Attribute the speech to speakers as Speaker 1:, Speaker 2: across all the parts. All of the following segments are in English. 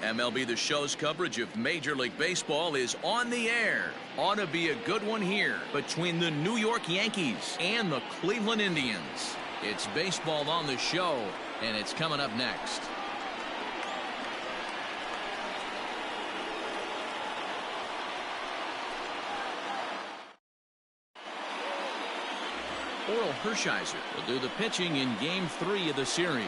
Speaker 1: MLB The Show's coverage of Major League Baseball is on the air. Ought to be a good one here between the New York Yankees and the Cleveland Indians. It's baseball on the show, and it's coming up next. Oral Hershiser will do the pitching in Game 3 of the series.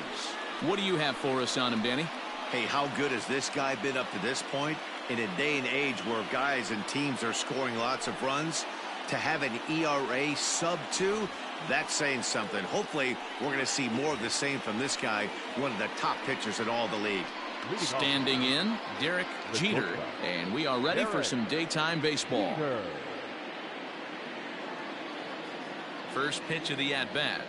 Speaker 1: What do you have for us on him, Danny?
Speaker 2: Hey, how good has this guy been up to this point? In a day and age where guys and teams are scoring lots of runs, to have an ERA sub-2, that's saying something. Hopefully, we're going to see more of the same from this guy, one of the top pitchers in all the league.
Speaker 1: Standing in, Derek Jeter, and we are ready for some daytime baseball. First pitch of the at-bat.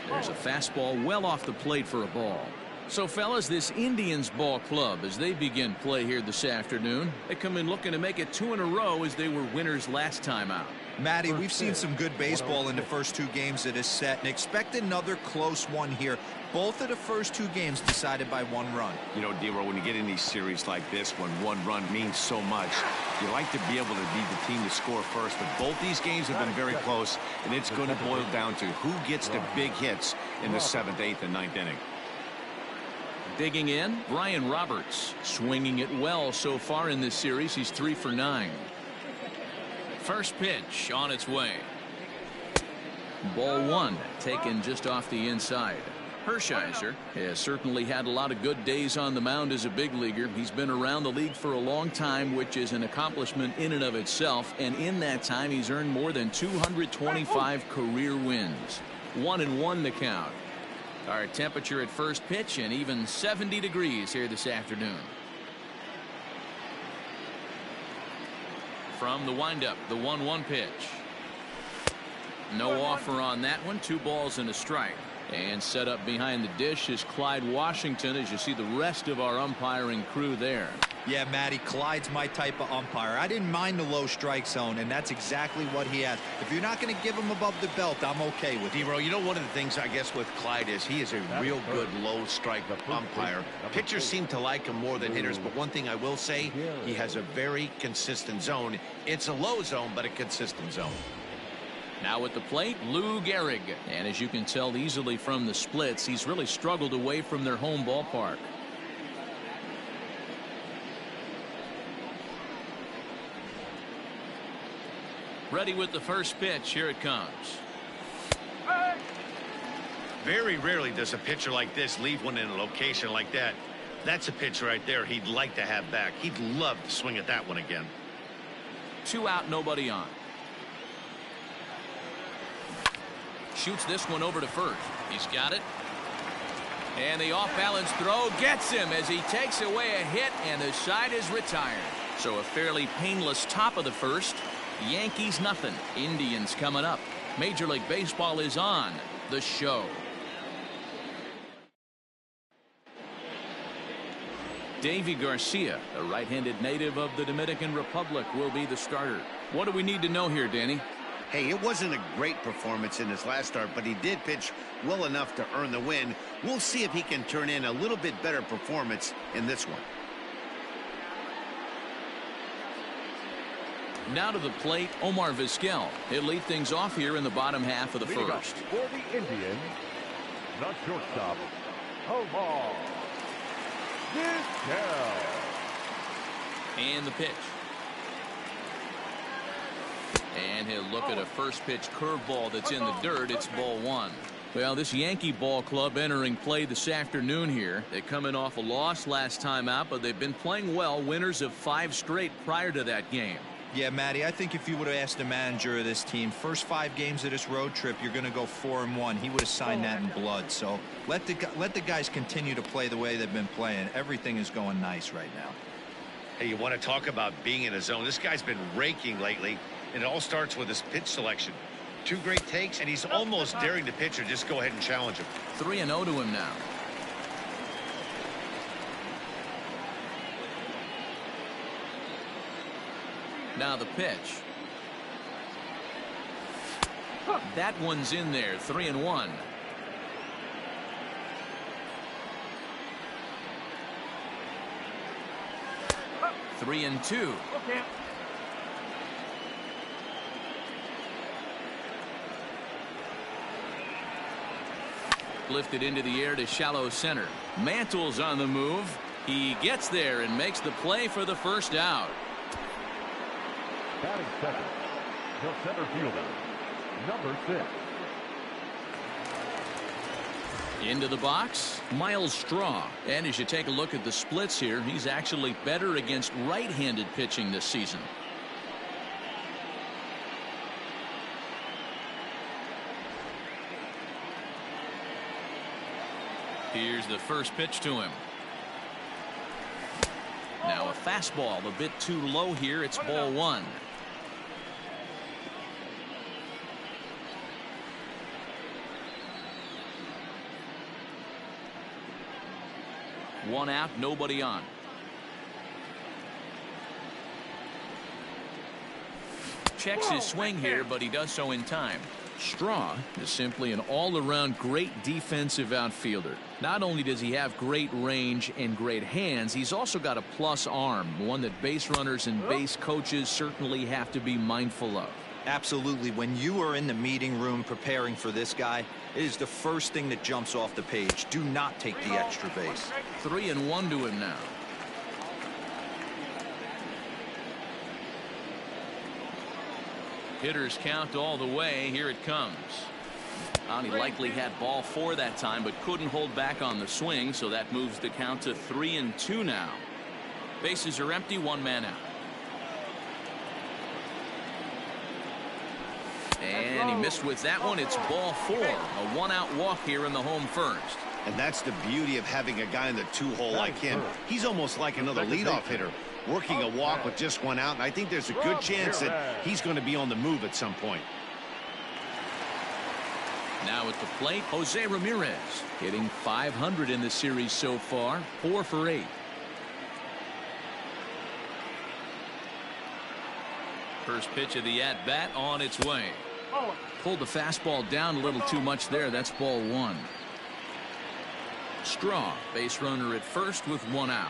Speaker 1: There's a fastball well off the plate for a ball. So, fellas, this Indians ball club, as they begin play here this afternoon, they come in looking to make it 2 in a row as they were winners last time out.
Speaker 3: Matty, we've seen some good baseball in the first 2 games of this set, and expect another close one here. Both of the first 2 games decided by 1 run.
Speaker 2: You know, D-Row, when you get in these series like this, when 1 run means so much, you like to be able to be the team to score first. But both these games have been very close, and it's going to boil down to who gets the big hits in the 7th, 8th, and 9th inning.
Speaker 1: Digging in, Brian Roberts, swinging it well so far in this series. He's 3 for 9. First pitch on its way. Ball 1, taken just off the inside. Hershiser has certainly had a lot of good days on the mound as a big leaguer. He's been around the league for a long time, which is an accomplishment in and of itself. And in that time, he's earned more than 225 career wins. 1-1 the count. Our temperature at first pitch, and even 70 degrees here this afternoon. From the windup, the 1-1 pitch. No offer on that one. 2 balls and a strike. And set up behind the dish is Clyde Washington, as you see the rest of our umpiring crew there.
Speaker 3: Yeah, Matty, Clyde's my type of umpire. I didn't mind the low strike zone, and that's exactly what he has. If you're not going to give him above the belt, I'm okay with it.
Speaker 2: D-Row, you know, one of the things I guess with Clyde is he is a real good low strike umpire. Pitchers seem to like him more than hitters, but one thing I will say, he has a very consistent zone. It's a low zone, but a consistent zone.
Speaker 1: Now at the plate, Lou Gehrig. And as you can tell easily from the splits, he's really struggled away from their home ballpark. Ready with the first pitch. Here it comes.
Speaker 2: Very rarely does a pitcher like this leave one in a location like that. That's a pitch right there he'd like to have back. He'd love to swing at that one again.
Speaker 1: 2 out, nobody on. Shoots this one over to first. He's got it. And the off-balance throw gets him as he takes away a hit, and the side is retired. So a fairly painless top of the first. Yankees nothing. Indians coming up. Major League Baseball is on the show. Davy Garcia, a right-handed native of the Dominican Republic, will be the starter. What do we need to know here, Danny?
Speaker 2: Hey, it wasn't a great performance in his last start, but he did pitch well enough to earn the win. We'll see if he can turn in a little bit better performance in this one.
Speaker 1: Now to the plate, Omar Vizquel. He'll lead things off here in the bottom half of the first.
Speaker 4: For the Indians, the shortstop, Omar Vizquel.
Speaker 1: And the pitch. And he'll look at a first pitch curveball that's in the dirt. It's ball 1. Well, this Yankee ball club entering play this afternoon here. They're coming off a loss last time out, but they've been playing well. Winners of 5 straight prior to that game.
Speaker 3: Yeah, Matty, I think if you would have asked the manager of this team, first 5 games of this road trip, you're going to go 4-1. He would have signed that in blood. So let the guys continue to play the way they've been playing. Everything is going nice right now.
Speaker 2: Hey, you want to talk about being in a zone? This guy's been raking lately, and it all starts with his pitch selection. 2 great takes, and he's almost daring the pitcher just go ahead and challenge him.
Speaker 1: 3-0 to him now. Now the pitch. That one's in there. 3-1. 3-2. Lifted into the air to shallow center. Mantle's on the move. He gets there and makes the play for the first out.
Speaker 4: Batting second, the center fielder, number 6.
Speaker 1: Into the box, Miles Straw. And as you take a look at the splits here, he's actually better against right-handed pitching this season. Here's the first pitch to him. Now a fastball a bit too low here. It's ball 1. One out, nobody on. Checks his swing here, but he does so in time. Straw is simply an all-around great defensive outfielder. Not only does he have great range and great hands, he's also got a plus arm, one that base runners and base coaches certainly have to be mindful of.
Speaker 3: Absolutely. When you are in the meeting room preparing for this guy, it is the first thing that jumps off the page. Do not take the extra base.
Speaker 1: 3-1 to him now. Hitters count all the way. Here it comes. He likely had ball 4 that time, but couldn't hold back on the swing, so that moves the count to 3-2 now. Bases are empty, 1 man out. And he missed with that one. It's ball 4. A 1-out walk here in the home first.
Speaker 2: And that's the beauty of having a guy in the 2-hole like him. He's almost like another leadoff hitter, working a walk with just 1 out. And I think there's a good chance that he's going to be on the move at some point.
Speaker 1: Now at the plate, Jose Ramirez hitting .500 in the series so far, 4 for 8. First pitch of the at-bat on its way. Pulled the fastball down a little too much there. That's ball 1. Straw, base runner at first with 1 out.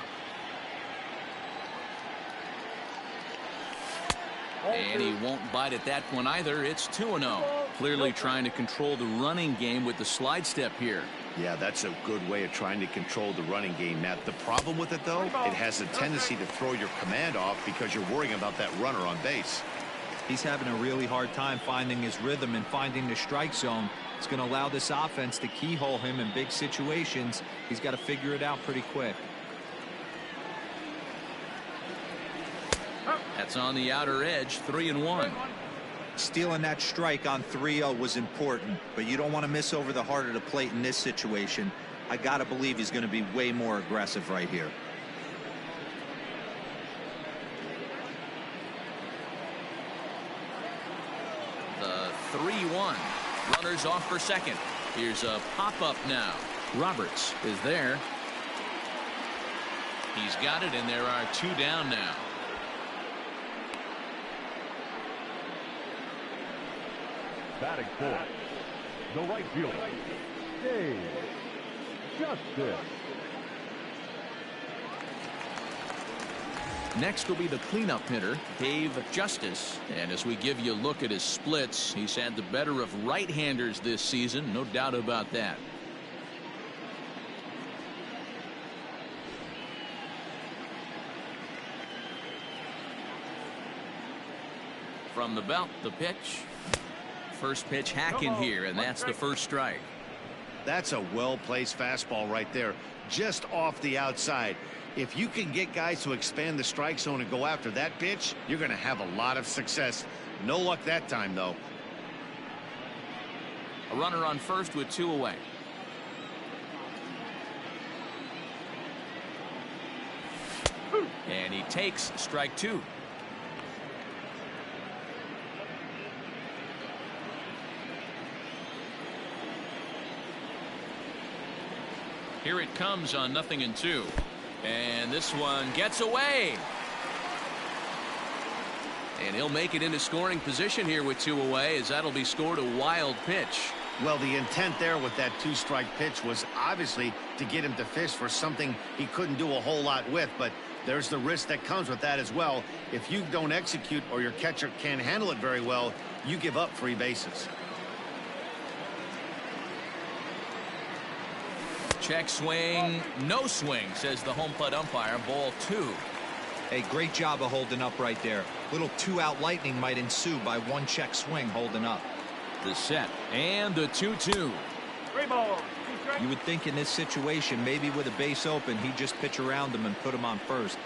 Speaker 1: And he won't bite at that one either. It's 2-0. Clearly trying to control the running game with the slide step here.
Speaker 2: Yeah, that's a good way of trying to control the running game, Matt. The problem with it, though, it has a tendency to throw your command off because you're worrying about that runner on base.
Speaker 3: He's having a really hard time finding his rhythm and finding the strike zone. It's going to allow this offense to keyhole him in big situations. He's got to figure it out pretty quick.
Speaker 1: That's on the outer edge, 3-1.
Speaker 3: Stealing that strike on 3-0 was important, but you don't want to miss over the heart of the plate in this situation. I got to believe he's going to be way more aggressive right here.
Speaker 1: The 3-1. Runners off for second. Here's a pop-up now. Roberts is there. He's got it, and there are 2 down now.
Speaker 4: Batting 4, the right fielder, Dave Justice.
Speaker 1: Next will be the cleanup hitter, Dave Justice. And as we give you a look at his splits, he's had the better of right-handers this season, no doubt about that. From the belt, the pitch. First pitch hacking here, and that's the first strike.
Speaker 2: That's a well-placed fastball right there, just off the outside. If you can get guys to expand the strike zone and go after that pitch, you're going to have a lot of success. No luck that time, though.
Speaker 1: A runner on first with 2 away. And he takes strike 2. Here it comes on 0-2. And this one gets away. And he'll make it into scoring position here with 2 away, as that'll be scored a wild pitch.
Speaker 2: Well, the intent there with that 2-strike pitch was obviously to get him to fish for something he couldn't do a whole lot with, but There's the risk that comes with that as well. If you don't execute or your catcher can't handle it very well, you give up free bases.
Speaker 1: Check swing, no swing, says the home plate umpire. Ball 2.
Speaker 3: Hey, great job of holding up right there. Little 2-out lightning might ensue by one check swing holding up.
Speaker 1: The set and the 2-2.
Speaker 4: 3 balls.
Speaker 3: You would think in this situation, maybe with a base open, he'd just pitch around him and put him on first.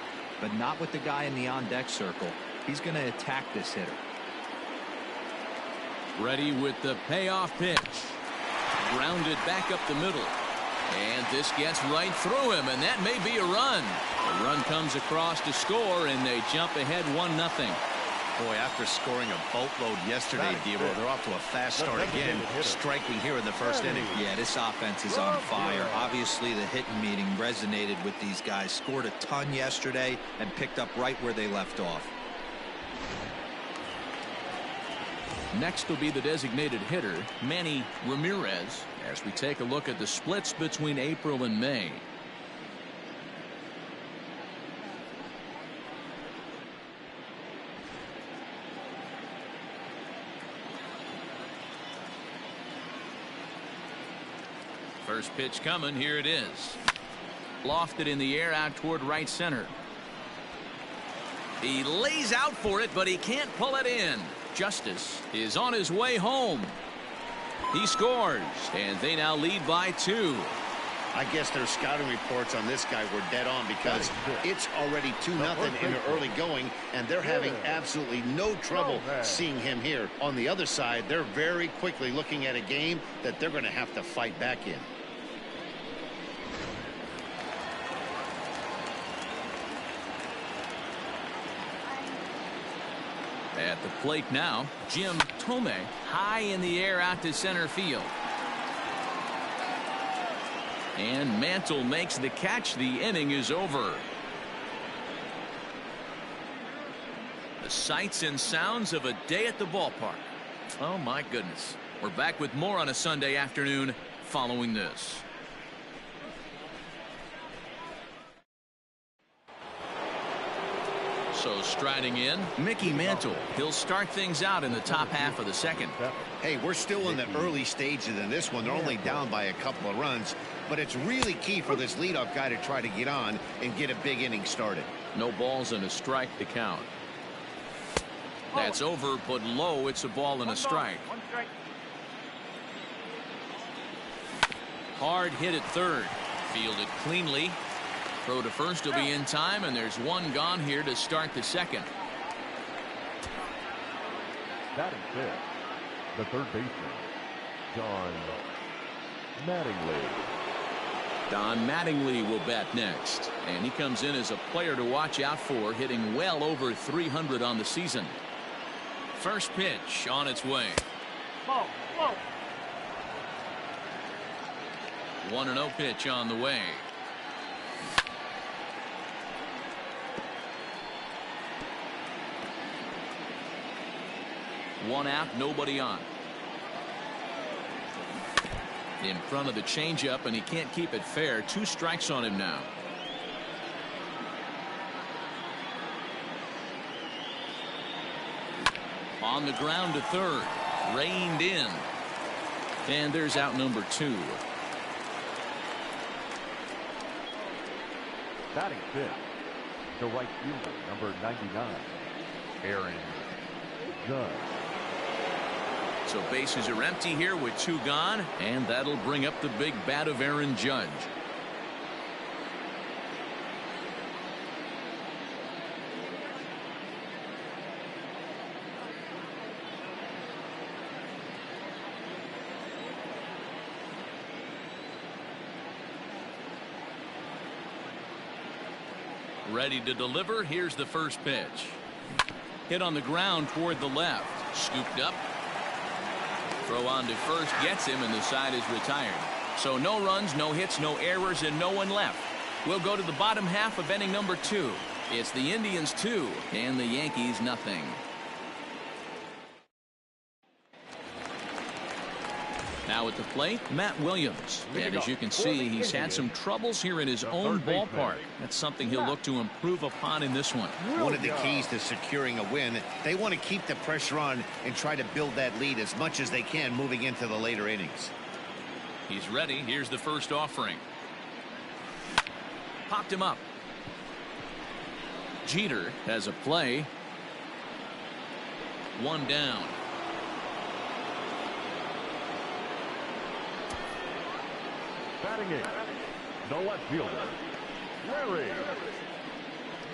Speaker 3: But not with the guy in the on-deck circle. He's going to attack this hitter.
Speaker 1: Ready with the payoff pitch. Grounded back up the middle. And this gets right through him, and that may be a run. The run comes across to score, and they jump ahead 1-0.
Speaker 2: Boy, after scoring a boatload yesterday, Debo, they're off to a fast start again, striking here in the first inning.
Speaker 3: Yeah, this offense is on fire. Obviously, the hitting meeting resonated with these guys. Scored a ton yesterday and picked up right where they left off.
Speaker 1: Next will be the designated hitter, Manny Ramirez, as we take a look at the splits between April and May. First pitch coming. Here it is. Lofted in the air out toward right center. He lays out for it, but he can't pull it in. Justice is on his way home. He scores, and they now lead by 2.
Speaker 2: I guess their scouting reports on this guy were dead on because it's already 2-0 in the early going, and they're having absolutely no trouble seeing him here. On the other side, they're very quickly looking at a game that they're going to have to fight back in.
Speaker 1: At the plate now, Jim Thome, high in the air out to center field. And Mantle makes the catch. The inning is over. The sights and sounds of a day at the ballpark. Oh my goodness. We're back with more on a Sunday afternoon following this. So striding in, Mickey Mantle. He'll start things out in the top half of the second.
Speaker 2: Hey, we're still in the early stages in this one. They're only down by a couple of runs, but it's really key for this leadoff guy to try to get on and get a big inning started.
Speaker 1: No balls and a strike to count. That's over, but low. It's a ball and a strike. Hard hit at third. Fielded cleanly. Throw to first will be in time, and there's one gone here to start the second.
Speaker 4: Batting fifth, the third baseman, Don Mattingly.
Speaker 1: Don Mattingly will bat next, and he comes in as a player to watch out for, hitting well over 300 on the season. First pitch on its way. 1-0 pitch on the way. One out, nobody on. In front of the changeup, and he can't keep it fair. 2 strikes on him now. On the ground to third. Reined in. And there's out number 2.
Speaker 4: Batting fifth, the right fielder, number 99, Aaron Judge.
Speaker 1: So bases are empty here with 2 gone, and that'll bring up the big bat of Aaron Judge. Ready to deliver. Here's the first pitch. Hit on the ground toward the left. Scooped up. Throw on to first gets him, and the side is retired. So no runs, no hits, no errors, and no one left. We'll go to the bottom half of inning number 2. It's the Indians 2 and the Yankees nothing. Now at the plate, Matt Williams. And as you can see, he's had some troubles here in his own ballpark. That's something he'll look to improve upon in this one.
Speaker 2: One of the keys to securing a win, they want to keep the pressure on and try to build that lead as much as they can moving into the later innings.
Speaker 1: He's ready. Here's the first offering. Popped him up. Jeter has a play. One down.
Speaker 4: Batting in, the left fielder, Larry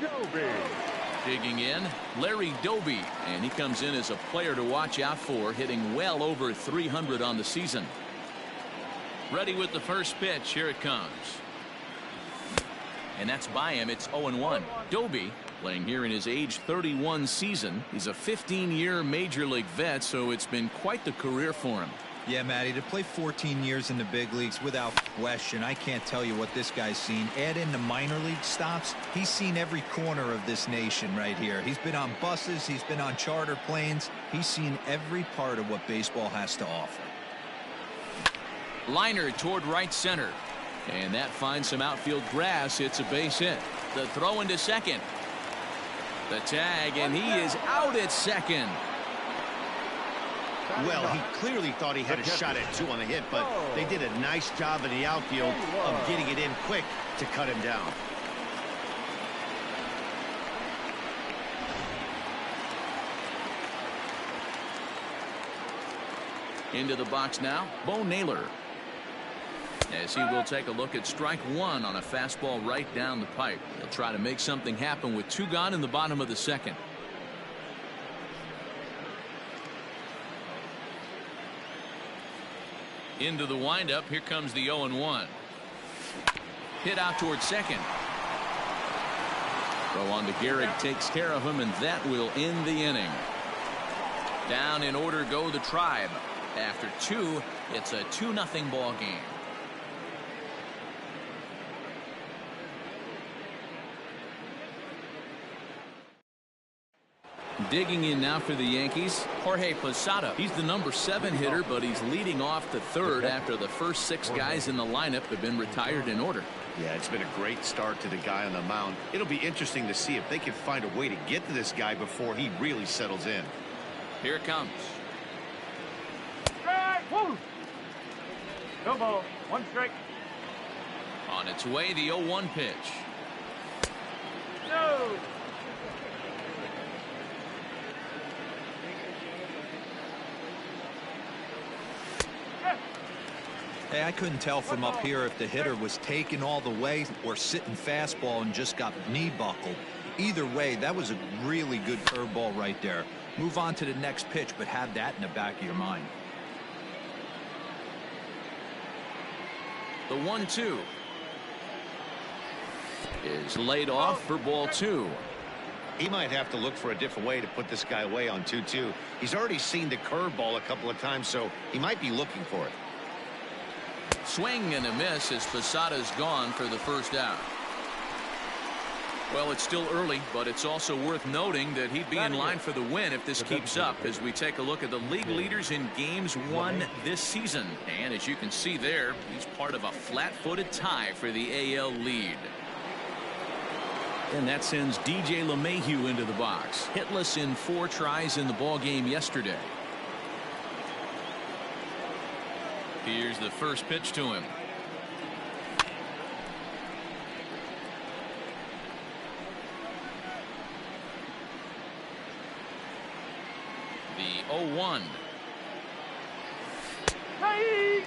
Speaker 4: Doby.
Speaker 1: Digging in, Larry Doby, and he comes in as a player to watch out for, hitting well over 300 on the season. Ready with the first pitch. Here it comes. And that's by him. It's 0-1. Doby playing here in his age 31 season. He's a 15-year major league vet, so it's been quite the career for him.
Speaker 3: Yeah, Matty, to play 14 years in the big leagues, without question, I can't tell you what this guy's seen. Add in the minor league stops, he's seen every corner of this nation right here. He's been on buses, he's been on charter planes. He's seen every part of what baseball has to offer.
Speaker 1: Liner toward right center. And that finds some outfield grass. It's a base hit. The throw into second. The tag, and he is out at second.
Speaker 2: Well, he clearly thought he had a shot at 2 on the hit, but they did a nice job in the outfield of getting it in quick to cut him down.
Speaker 1: Into the box now, Bo Naylor. As he will take a look at strike one on a fastball right down the pipe. He'll try to make something happen with 2 gone in the bottom of the second. Into the windup. Here comes the 0-1. Hit out towards second. Throw on to Gehrig, takes care of him, and that will end the inning. Down in order go the Tribe. After 2, it's a 2-0 ball game. Digging in now for the Yankees, Jorge Posada. He's the number 7 hitter, but he's leading off the third after the first 6 guys in the lineup have been retired in order.
Speaker 2: Yeah, it's been a great start to the guy on the mound. It'll be interesting to see if they can find a way to get to this guy before he really settles in.
Speaker 1: Here it comes.
Speaker 5: Strike! Woo! No ball. 1 strike.
Speaker 1: On its way, the 0-1 pitch.
Speaker 5: No!
Speaker 3: Hey, I couldn't tell from up here if the hitter was taken all the way or sitting fastball and just got knee buckled. Either way, that was a really good curveball right there. Move on to the next pitch, but have that in the back of your mind.
Speaker 1: The 1-2 is laid off for ball 2.
Speaker 2: He might have to look for a different way to put this guy away on 2-2. He's already seen the curveball a couple of times, so he might be looking for it.
Speaker 1: Swing and a miss as Posada's gone for the first out. Well, it's still early, but it's also worth noting that he'd be in line for the win if this keeps up as we take a look at the league leaders in games won this season. And as you can see there, he's part of a flat-footed tie for the AL lead. And that sends DJ LeMahieu into the box. Hitless in 4 tries in the ballgame yesterday. Here's the first pitch to him. The 0-1.
Speaker 5: Hey!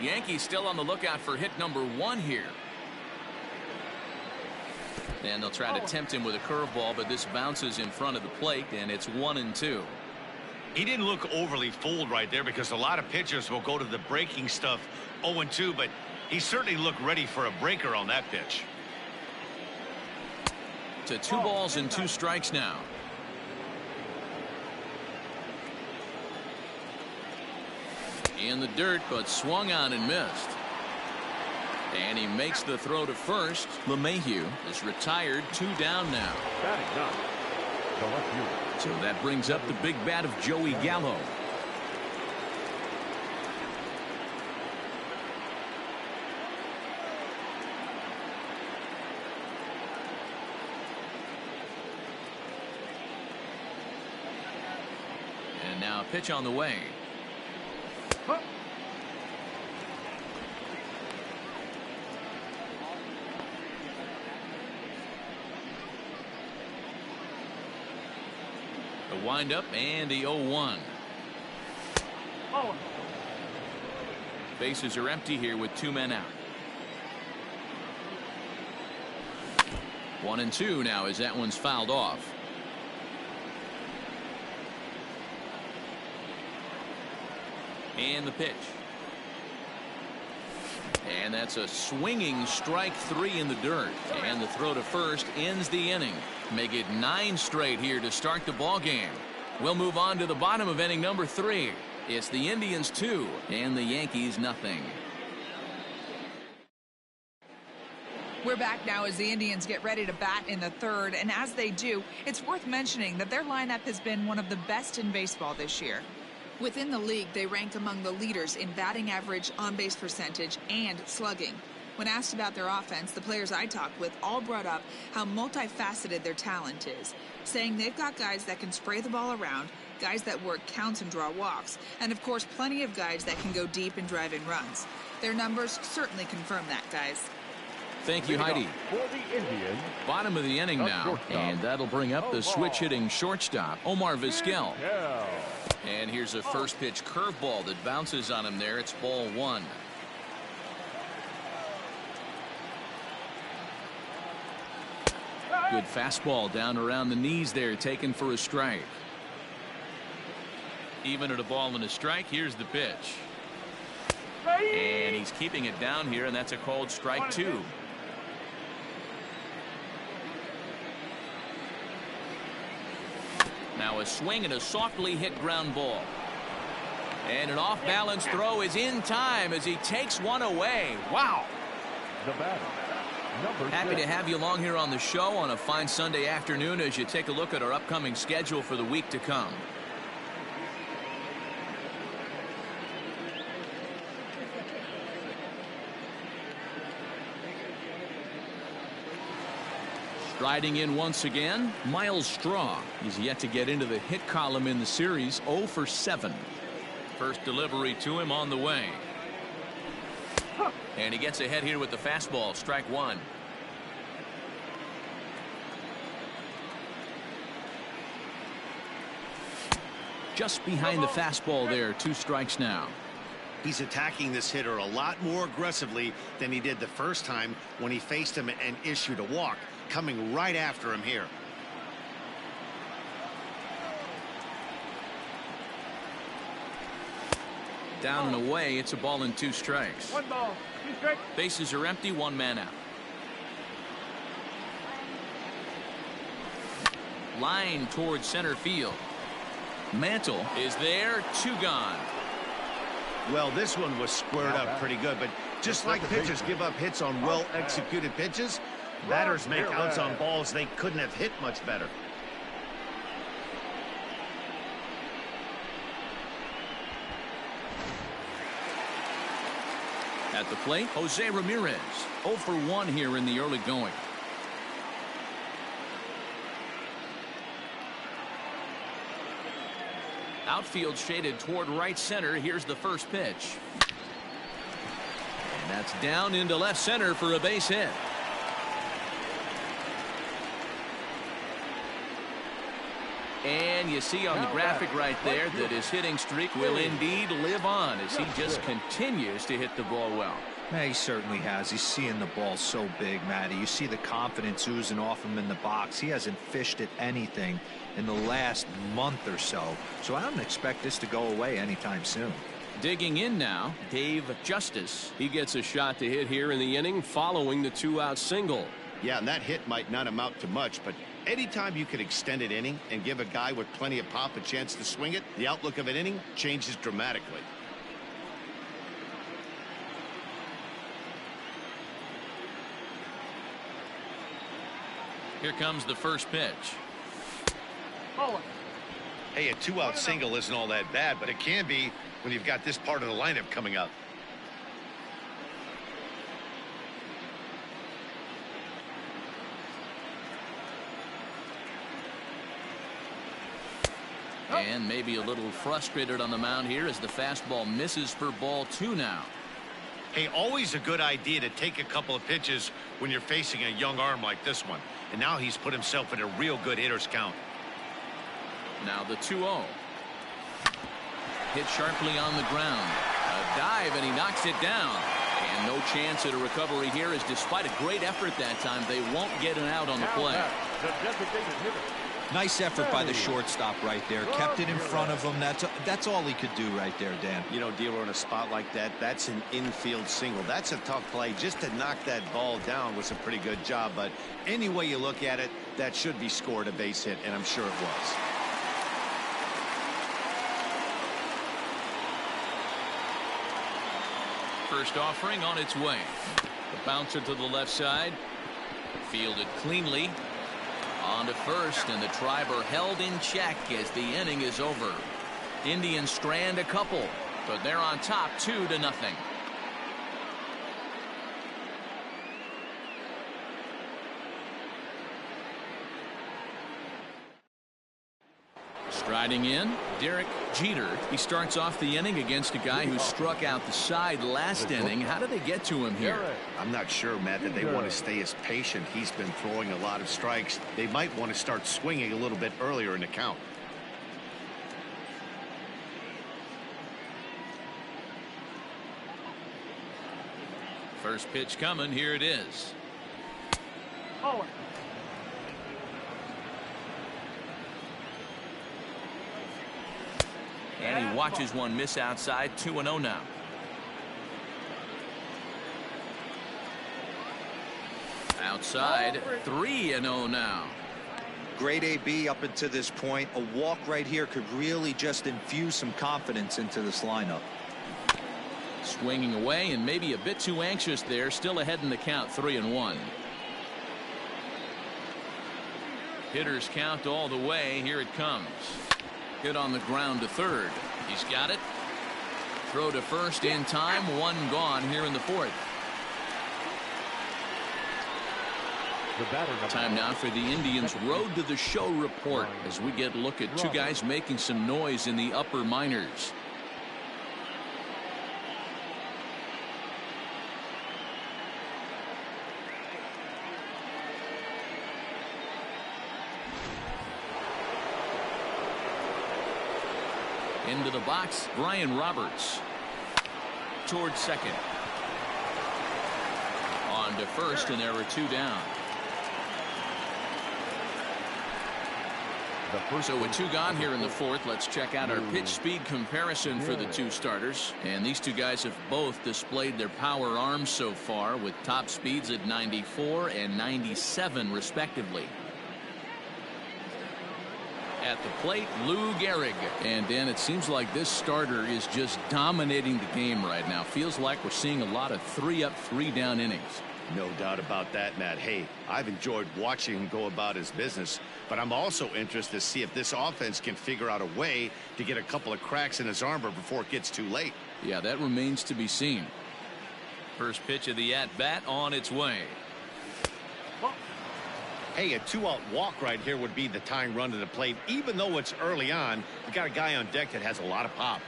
Speaker 1: Yankees still on the lookout for hit number 1 here. And they'll try to tempt him with a curveball, but this bounces in front of the plate, and it's 1-2.
Speaker 2: He didn't look overly fooled right there because a lot of pitchers will go to the breaking stuff 0-2, but he certainly looked ready for a breaker on that pitch.
Speaker 1: To 2 balls and 2 strikes now. In the dirt, but swung on and missed. And he makes the throw to first. LeMahieu is retired, 2 down now.
Speaker 4: Batting 9, the left fielder.
Speaker 1: So that brings up the big bat of Joey Gallo. Now pitch on the way.
Speaker 5: Huh.
Speaker 1: The windup and the 0-1.
Speaker 5: Oh.
Speaker 1: Bases are empty here with 2 men out. 1-2 now as that one's fouled off. And the pitch. And that's a swinging strike 3 in the dirt. And the throw to first ends the inning. Make it 9 straight here to start the ball game. We'll move on to the bottom of inning number 3. It's the Indians 2 and the Yankees nothing.
Speaker 6: We're back now as the Indians get ready to bat in the third, and as they do, it's worth mentioning that their lineup has been one of the best in baseball this year. Within the league, they rank among the leaders in batting average, on-base percentage, and slugging. When asked about their offense, the players I talked with all brought up how multifaceted their talent is, saying they've got guys that can spray the ball around, guys that work counts and draw walks, and of course plenty of guys that can go deep and drive in runs. Their numbers certainly confirm that, guys.
Speaker 1: Thank you, Heidi.
Speaker 4: For the Indians,
Speaker 1: Bottom of the inning now, and that'll bring up the switch-hitting shortstop, Omar Vizquel. And here's a first pitch curveball that bounces on him there. It's ball 1. Good fastball down around the knees there, taken for a strike. Even at a ball and a strike, here's the pitch. And he's keeping it down here, and that's a called strike 2. Now a swing and a softly hit ground ball. And an off-balance throw is in time as he takes one away. Wow.
Speaker 4: the batter, number
Speaker 1: Happy
Speaker 4: 6.
Speaker 1: to have you along here on the show on a fine Sunday afternoon as you take a look at our upcoming schedule for the week to come. Striding in once again, Miles Straw. He's yet to get into the hit column in the series, 0 for 7. First delivery to him on the way. And he gets ahead here with the fastball, strike 1. Just behind the fastball there, 2 strikes now.
Speaker 2: He's attacking this hitter a lot more aggressively than he did the first time when he faced him and issued a walk. Coming right after him here.
Speaker 1: Down and away, it's a ball and 2 strikes.
Speaker 5: 1 ball, 2 strikes.
Speaker 1: Bases are empty, 1 man out. Line towards center field. Mantle is there, 2 gone.
Speaker 2: Well, this one was squared up pretty good, but just like pitchers give up hits on well-executed pitches, batters make outs on balls they couldn't have hit much better.
Speaker 1: At the plate, Jose Ramirez, 0 for 1 here in the early going. Outfield shaded toward right center. Here's the first pitch. And that's down into left center for a base hit. And you see on the graphic right there that his hitting streak will indeed live on as he just continues to hit the ball well.
Speaker 3: Yeah, he certainly has. He's seeing the ball so big, Matty. You see the confidence oozing off him in the box. He hasn't fished at anything in the last month or so. So I don't expect this to go away anytime soon.
Speaker 1: Digging in now, Dave Justice. He gets a shot to hit here in the inning following the 2-out single.
Speaker 2: Yeah, and that hit might not amount to much, but anytime you can extend an inning and give a guy with plenty of pop a chance to swing it, the outlook of an inning changes dramatically.
Speaker 1: Here comes the first pitch.
Speaker 5: Ball.
Speaker 2: Hey, a 2-out single isn't all that bad, but it can be when you've got this part of the lineup coming up.
Speaker 1: And maybe a little frustrated on the mound here as the fastball misses for ball 2 now.
Speaker 2: Hey, always a good idea to take a couple of pitches when you're facing a young arm like this one. And now he's put himself in a real good hitter's count.
Speaker 1: Now the 2-0. Hit sharply on the ground. A dive, and he knocks it down. And no chance at a recovery here, as despite a great effort that time, they won't get an out on the play.
Speaker 4: The designated hitter.
Speaker 3: Nice effort by the shortstop right there. Kept it in front of him. That's all he could do right there, Dan.
Speaker 2: You know, dealer, in a spot like that, that's an infield single. That's a tough play. Just to knock that ball down was a pretty good job. But any way you look at it, that should be scored a base hit, and I'm sure it was.
Speaker 1: First offering on its way. The bouncer to the left side. Fielded cleanly. On to first, and the Triber held in check as the inning is over. Indians strand a couple, but they're on top 2-0. Striding in, Derek Jeter. He starts off the inning against a guy who struck out the side last inning. How did they get to him here?
Speaker 2: I'm not sure, Matt, that they want to stay as patient. He's been throwing a lot of strikes. They might want to start swinging a little bit earlier in the count.
Speaker 1: First pitch coming. Here it is.
Speaker 5: Oh.
Speaker 1: And he watches one miss outside. 2-0 now. Outside. 3-0 now.
Speaker 3: Great AB up until this point. A walk right here could really just infuse some confidence into this lineup.
Speaker 1: Swinging away, and maybe a bit too anxious there. Still ahead in the count. 3-1. Hitters count all the way. Here it comes. Hit on the ground to third. He's got it. Throw to first in time. One gone here in the fourth. Time now for the Indians' Road to the Show report as we get a look at two guys making some noise in the upper minors. Into the box, Brian Roberts. Towards second. On to first, and there are 2 down. So with 2 gone here in the fourth, let's check out our pitch speed comparison for the 2 starters. And these 2 guys have both displayed their power arms so far, with top speeds at 94 and 97 respectively. At the plate, Lou Gehrig. And Dan, it seems like this starter is just dominating the game right now. Feels like we're seeing a lot of 3-up, 3-down innings.
Speaker 2: No doubt about that, Matt. Hey, I've enjoyed watching him go about his business, but I'm also interested to see if this offense can figure out a way to get a couple of cracks in his armor before it gets too late.
Speaker 1: Yeah, that remains to be seen. First pitch of the at-bat on its way.
Speaker 2: Hey, a 2-out walk right here would be the tying run to the plate. Even though it's early on, we got a guy on deck that has a lot of pop.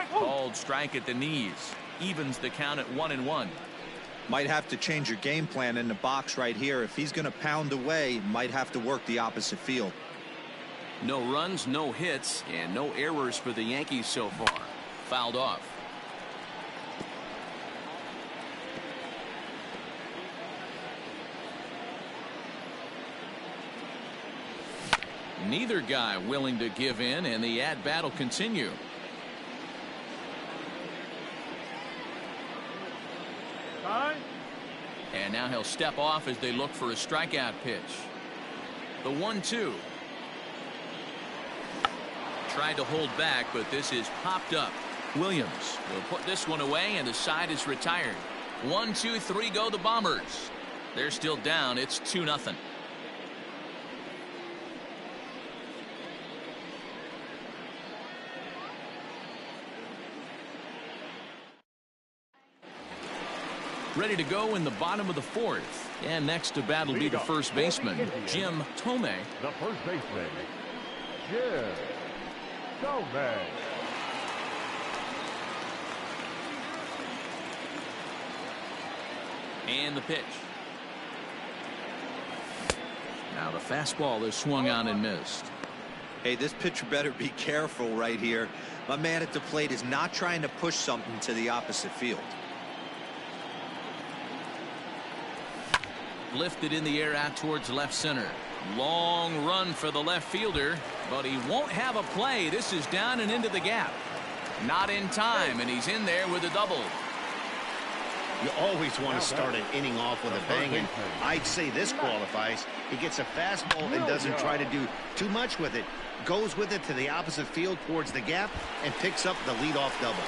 Speaker 1: Called strike at the knees. Evens the count at 1-1.
Speaker 3: Might have to change your game plan in the box right here. If he's going to pound away, might have to work the opposite field.
Speaker 1: No runs, no hits, and no errors for the Yankees so far. Fouled off. Neither guy willing to give in, and the at-bat will continue. And now he'll step off as they look for a strikeout pitch. The 1-2. Tried to hold back, but this is popped up. Williams will put this one away, and the side is retired. 1, 2, 3 go the Bombers. They're still down. It's 2-0. Ready to go in the bottom of the fourth. And next to bat will be the first baseman, Jim Thome.
Speaker 4: The first baseman, Jim Thome.
Speaker 1: And the pitch. Now the fastball is swung on and missed.
Speaker 3: Hey, this pitcher better be careful right here. My man at the plate is not trying to push something to the opposite field.
Speaker 1: Lifted in the air out towards left center. Long run for the left fielder, but he won't have a play. This is down and into the gap. Not in time, and he's in there with a double.
Speaker 2: You always want to start an inning off with a bang, and I'd say this qualifies. He gets a fastball and doesn't try to do too much with it. Goes with it to the opposite field towards the gap and picks up the leadoff double.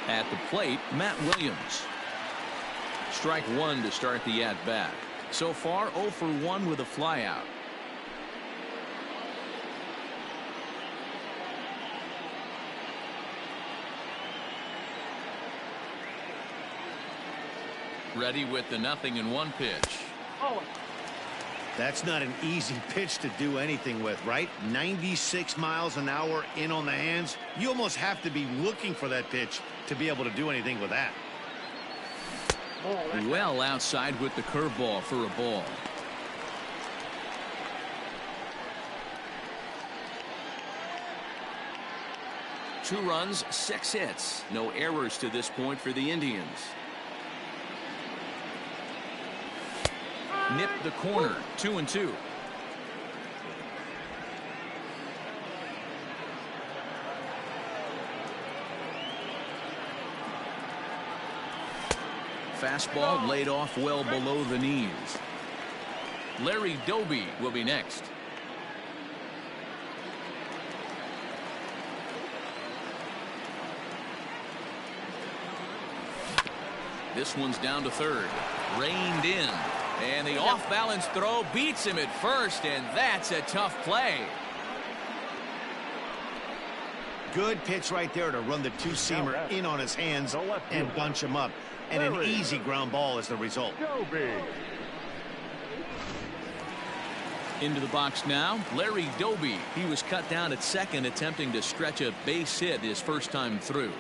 Speaker 1: At the plate, Matt Williams. Strike one to start the at-bat. So far, 0 for 1 with a flyout. Ready with the 0-1 pitch.
Speaker 2: That's not an easy pitch to do anything with, right? 96 miles an hour in on the hands. You almost have to be looking for that pitch to be able to do anything with that.
Speaker 1: Well outside with the curveball for a ball. Two runs, 6 hits. No errors to this point for the Indians. Nipped the corner, 2-2. Fastball laid off well below the knees. Larry Doby will be next. This one's down to third. Reined in. And the off-balance throw beats him at first, and that's a tough play.
Speaker 2: Good pitch right there to run the two-seamer in on his hands and bunch him up. And an easy ground ball is the result.
Speaker 1: Into the box now, Larry Doby. He was cut down at second, attempting to stretch a base hit his first time through.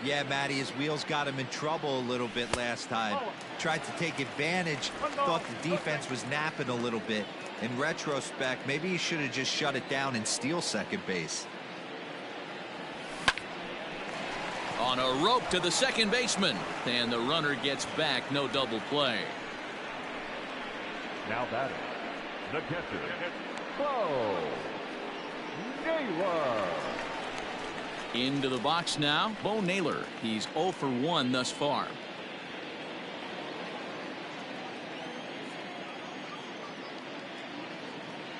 Speaker 3: Yeah, Matty, his wheels got him in trouble a little bit last time. Tried to take advantage, thought the defense was napping a little bit. In retrospect, maybe he should have just shut it down and steal second base.
Speaker 1: On a rope to the second baseman, and the runner gets back. No double play.
Speaker 4: Now batting, the catcher, Bo Naylor.
Speaker 1: Into the box now, Bo Naylor. He's 0 for 1 thus far.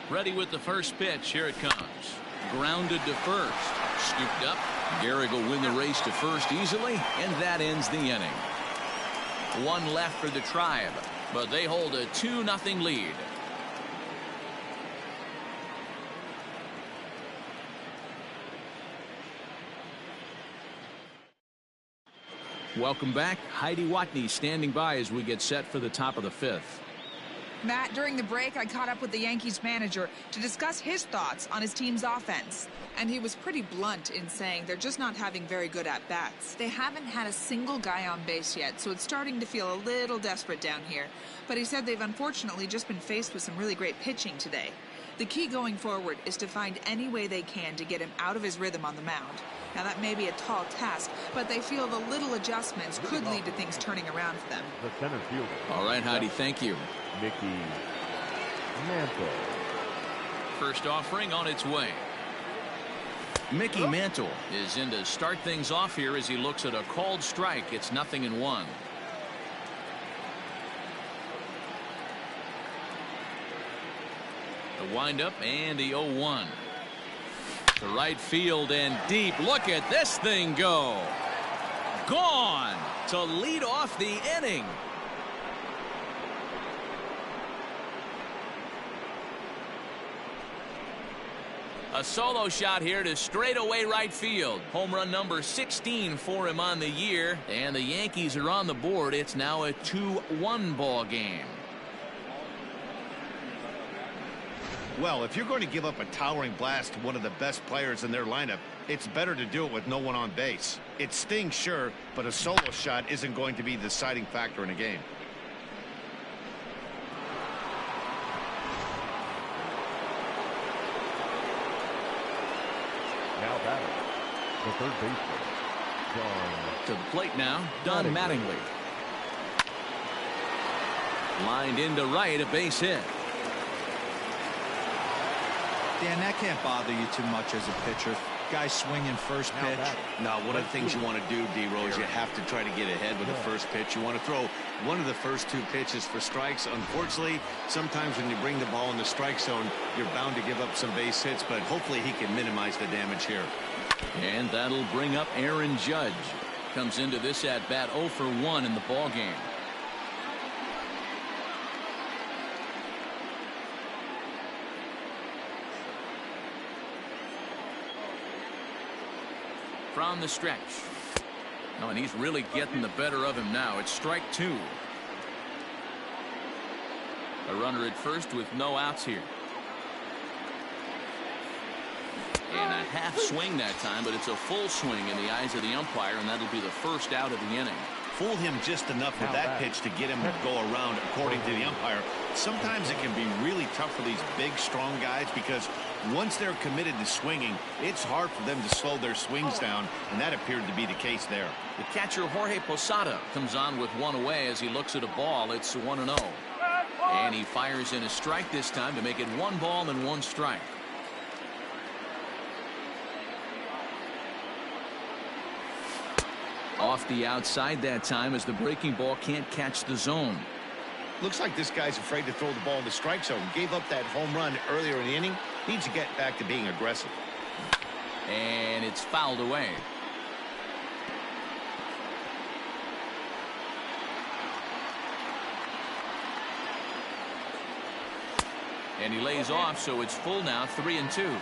Speaker 1: Ready with the first pitch. Here it comes. Grounded to first. Scooped up. Gehrig will win the race to first easily, and that ends the inning. One left for the Tribe, but they hold a 2-0 lead. Welcome back. Heidi Watney standing by as we get set for the top of the fifth.
Speaker 6: Matt, during the break, I caught up with the Yankees manager to discuss his thoughts on his team's offense. And he was pretty blunt in saying they're just not having very good at-bats. They haven't had a single guy on base yet, so it's starting to feel a little desperate down here. But he said they've unfortunately just been faced with some really great pitching today. The key going forward is to find any way they can to get him out of his rhythm on the mound. Now, that may be a tall task, but they feel the little adjustments could lead to things turning around for them.
Speaker 4: The center fielder.
Speaker 1: All right, Heidi, thank you.
Speaker 4: Mickey Mantle.
Speaker 1: First offering on its way. Mickey Mantle is in to start things off here as he looks at a called strike. It's 0-1. The windup and the 0-1. To right field and deep. Look at this thing go. Gone to lead off the inning. A solo shot here to straightaway right field. Home run number 16 for him on the year. And the Yankees are on the board. It's now a 2-1 ball game.
Speaker 2: Well, if you're going to give up a towering blast to one of the best players in their lineup, it's better to do it with no one on base. It stings, sure, but a solo shot isn't going to be the deciding factor in a game.
Speaker 4: Now batting, the third baseman, John.
Speaker 1: To the plate now, Don Mattingly. Lined into right, a base hit.
Speaker 3: Dan, that can't bother you too much as a pitcher. Guy swinging first pitch.
Speaker 2: Now, one of the things you want to do, D-Rose, is you have to try to get ahead with the first pitch. You want to throw one of the first two pitches for strikes. Unfortunately, sometimes when you bring the ball in the strike zone, you're bound to give up some base hits, but hopefully he can minimize the damage here.
Speaker 1: And that'll bring up Aaron Judge. Comes into this at bat 0 for 1 in the ball game. From the stretch. Oh, and he's really getting the better of him now. It's strike 2. A runner at first with no outs here. And a half swing that time, but it's a full swing in the eyes of the umpire, and that'll be the first out of the inning.
Speaker 2: Fool him just enough with that pitch to get him to go around, according to the umpire. Sometimes it can be really tough for these big, strong guys because once they're committed to swinging, it's hard for them to slow their swings down, and that appeared to be the case there.
Speaker 1: The catcher, Jorge Posada, comes on with one away as he looks at a ball. It's 1-0. And he fires in a strike this time to make it 1 ball and 1 strike. Off the outside that time as the breaking ball can't catch the zone.
Speaker 2: Looks like this guy's afraid to throw the ball in the strike zone. Gave up that home run earlier in the inning. Needs to get back to being aggressive.
Speaker 1: And it's fouled away. And he lays off, so it's full now, 3-2.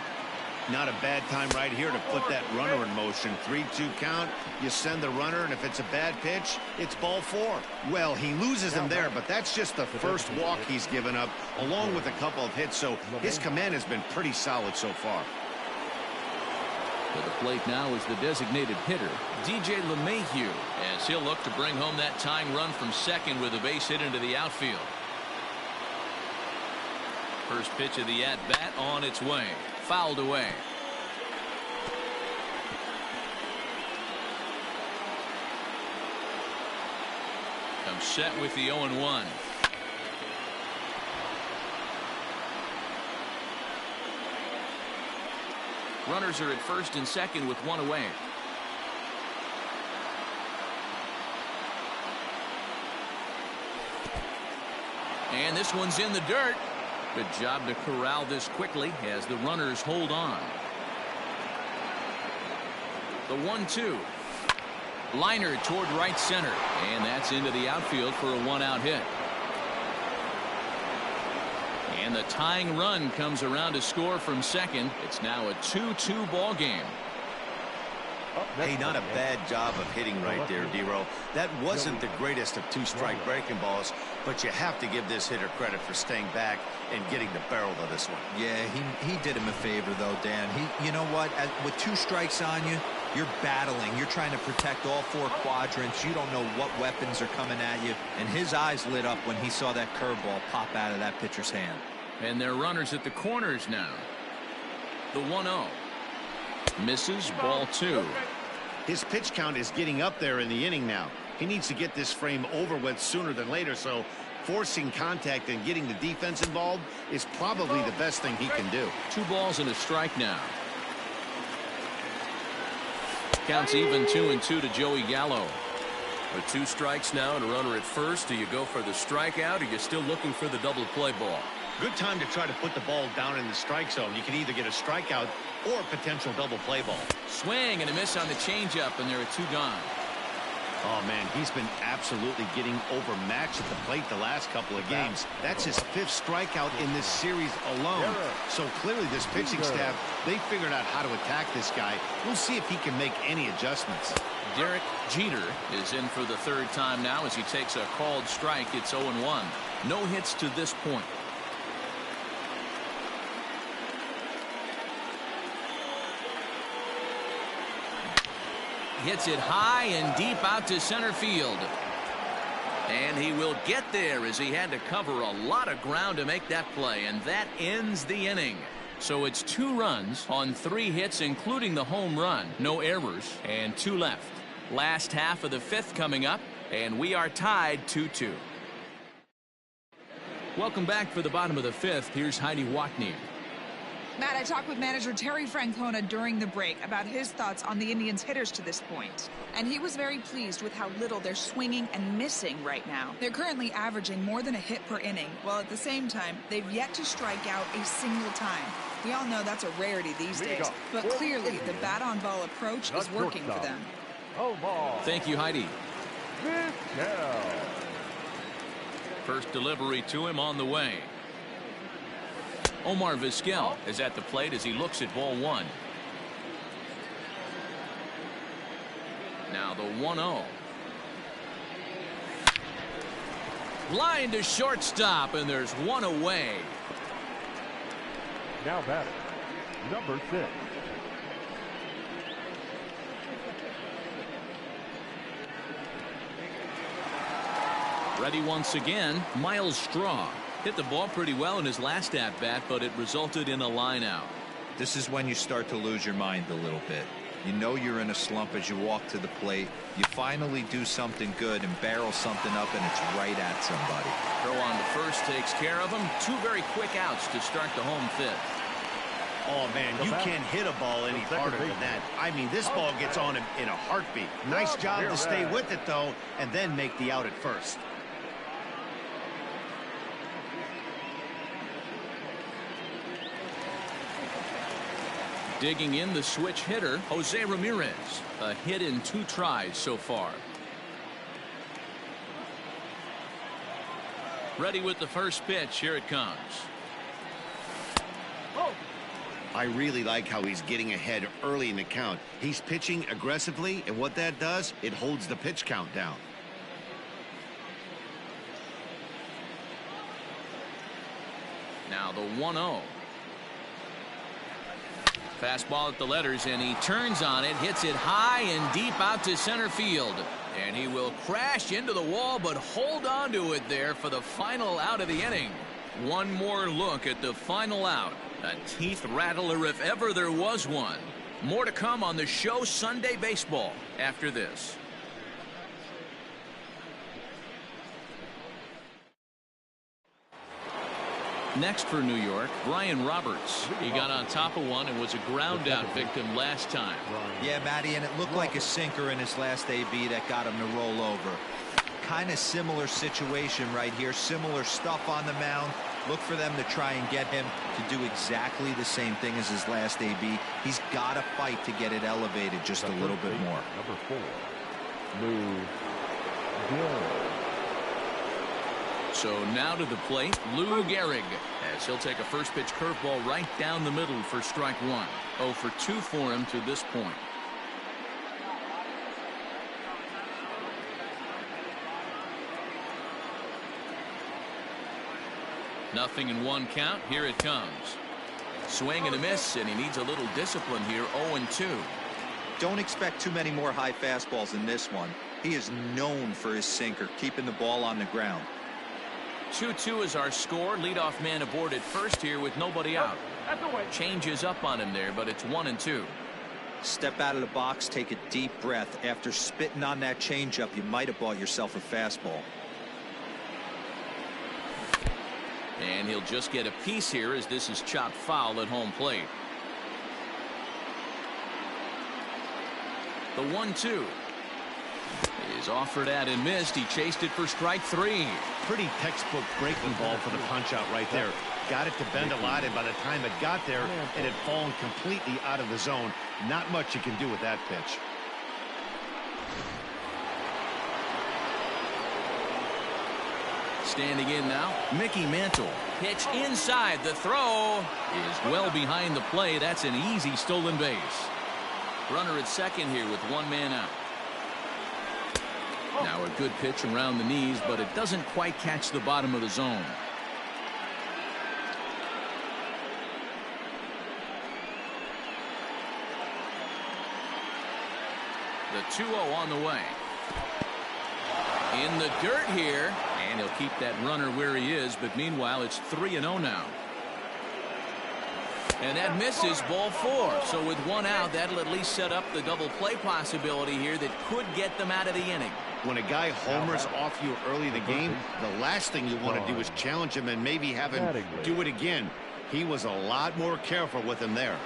Speaker 2: Not a bad time right here to put that runner in motion. 3-2 count. You send the runner, and if it's a bad pitch, it's ball 4. Well, he loses him there, but that's just the first walk he's given up, along with a couple of hits, so his command has been pretty solid so far.
Speaker 1: To the plate now is the designated hitter, DJ LeMahieu, as he'll look to bring home that tying run from second with a base hit into the outfield. First pitch of the at-bat on its way. Fouled away. Comes set with the 0-1. Runners are at first and second with 1 away. And this one's in the dirt. Good job to corral this quickly as the runners hold on. The 1-2. Liner toward right center. And that's into the outfield for a 1-out hit. And the tying run comes around to score from second. It's now a 2-2 ball game.
Speaker 2: Hey, not a bad job of hitting right there, D-Row. That wasn't the greatest of 2-strike breaking balls, but you have to give this hitter credit for staying back and getting the barrel of this one.
Speaker 3: Yeah, he did him a favor, though, Dan. You know what? With 2 strikes on you, you're battling. You're trying to protect all 4 quadrants. You don't know what weapons are coming at you. And his eyes lit up when he saw that curveball pop out of that pitcher's hand.
Speaker 1: And they're runners at the corners now. The 1-0. Misses, ball 2.
Speaker 2: His pitch count is getting up there in the inning now. He needs to get this frame over with sooner than later, so forcing contact and getting the defense involved is probably the best thing he can do.
Speaker 1: 2 balls and a strike now. Counts even 2-2 to Joey Gallo.
Speaker 7: With 2 strikes now and a runner at first, do you go for the strikeout or are you still looking for the double play ball?
Speaker 2: Good time to try to put the ball down in the strike zone. You can either get a strikeout or a potential double play ball.
Speaker 1: Swing and a miss on the changeup, and there are 2 gone.
Speaker 2: Oh, man, he's been absolutely getting overmatched at the plate the last couple of games. That's his 5th strikeout in this series alone. So clearly this pitching staff, they figured out how to attack this guy. We'll see if he can make any adjustments.
Speaker 1: Derek Jeter is in for the 3rd time now as he takes a called strike. It's 0-1. No hits to this point. Hits it high and deep out to center field. And he will get there as he had to cover a lot of ground to make that play. And that ends the inning. So it's 2 runs on 3 hits, including the home run. No errors and 2 left. Last half of the 5th coming up, and we are tied 2-2. Welcome back for the bottom of the 5th. Here's Heidi Watney.
Speaker 6: Matt, I talked with manager Terry Francona during the break about his thoughts on the Indians' hitters to this point. And he was very pleased with how little they're swinging and missing right now. They're currently averaging more than a hit per inning, while at the same time, they've yet to strike out a single time. We all know that's a rarity these days, but clearly the bat-on-ball approach is working for them.
Speaker 1: Thank you, Heidi. First delivery to him on the way. Omar Vizquel is at the plate as he looks at ball 1. Now the 1-0. Line to shortstop, and there's 1 away.
Speaker 4: Now batter, number 6.
Speaker 1: Ready once again, Miles Straw. Hit the ball pretty well in his last at-bat, but it resulted in a line out.
Speaker 3: This is when you start to lose your mind a little bit. You know you're in a slump as you walk to the plate. You finally do something good and barrel something up, and it's right at somebody.
Speaker 1: Throw on to first takes care of him. 2 very quick outs to start the home 5th.
Speaker 2: Oh, man, you can't hit a ball any harder than that. I mean, this ball gets on him in a heartbeat. Nice job to stay with it, though, and then make the out at first.
Speaker 1: Digging in the switch hitter, Jose Ramirez. A hit in 2 tries so far. Ready with the first pitch. Here it comes.
Speaker 2: I really like how he's getting ahead early in the count. He's pitching aggressively, and what that does, it holds the pitch count down.
Speaker 1: Now the 1-0. Fastball at the letters, and he turns on it, hits it high and deep out to center field. And he will crash into the wall, but hold on to it there for the final out of the inning. One more look at the final out. A teeth rattler if ever there was one. More to come on the show Sunday Baseball after this. Next for New York, Brian Roberts. He got on top of one and was a ground out victim last time.
Speaker 3: Yeah, Matty, and it looked like a sinker in his last AB that got him to roll over. Kind of similar situation right here. Similar stuff on the mound. Look for them to try and get him to do exactly the same thing as his last AB. He's got to fight to get it elevated just a little bit more.
Speaker 4: Number 4, Lou Gehrig.
Speaker 1: So now to the plate, Lou Gehrig, as he'll take a first pitch curveball right down the middle for strike 1. 0 for 2 for him to this point. Nothing in 1 count. Here it comes. Swing and a miss, and he needs a little discipline here. 0-2.
Speaker 3: Don't expect too many more high fastballs in this one. He is known for his sinker, keeping the ball on the ground.
Speaker 1: 2-2 is our score. Leadoff man aboard at first here with nobody out. Changes up on him there, but it's 1-2.
Speaker 3: Step out of the box, take a deep breath. After spitting on that changeup, you might have bought yourself a fastball.
Speaker 1: And he'll just get a piece here as this is chopped foul at home plate. The 1-2 is offered at and missed. He chased it for strike 3.
Speaker 2: Pretty textbook breaking ball for the punch out right there. Got it to bend a lot, and by the time it got there, it had fallen completely out of the zone. Not much you can do with that pitch.
Speaker 1: standing in now, Mickey Mantle. Pitch inside. The throw is well behind the play. That's an easy stolen base. Runner at second here with one man out. Now a good pitch around the knees, but it doesn't quite catch the bottom of the zone. The 2-0 on the way. In the dirt here, and he'll keep that runner where he is, but meanwhile it's 3-0 now. And that misses, ball 4. So with one out, that'll at least set up the double play possibility here that could get them out of the inning.
Speaker 2: When a guy homers off you early in the game, the last thing you want to do is challenge him and maybe have him do it again. He was a lot more careful with him there.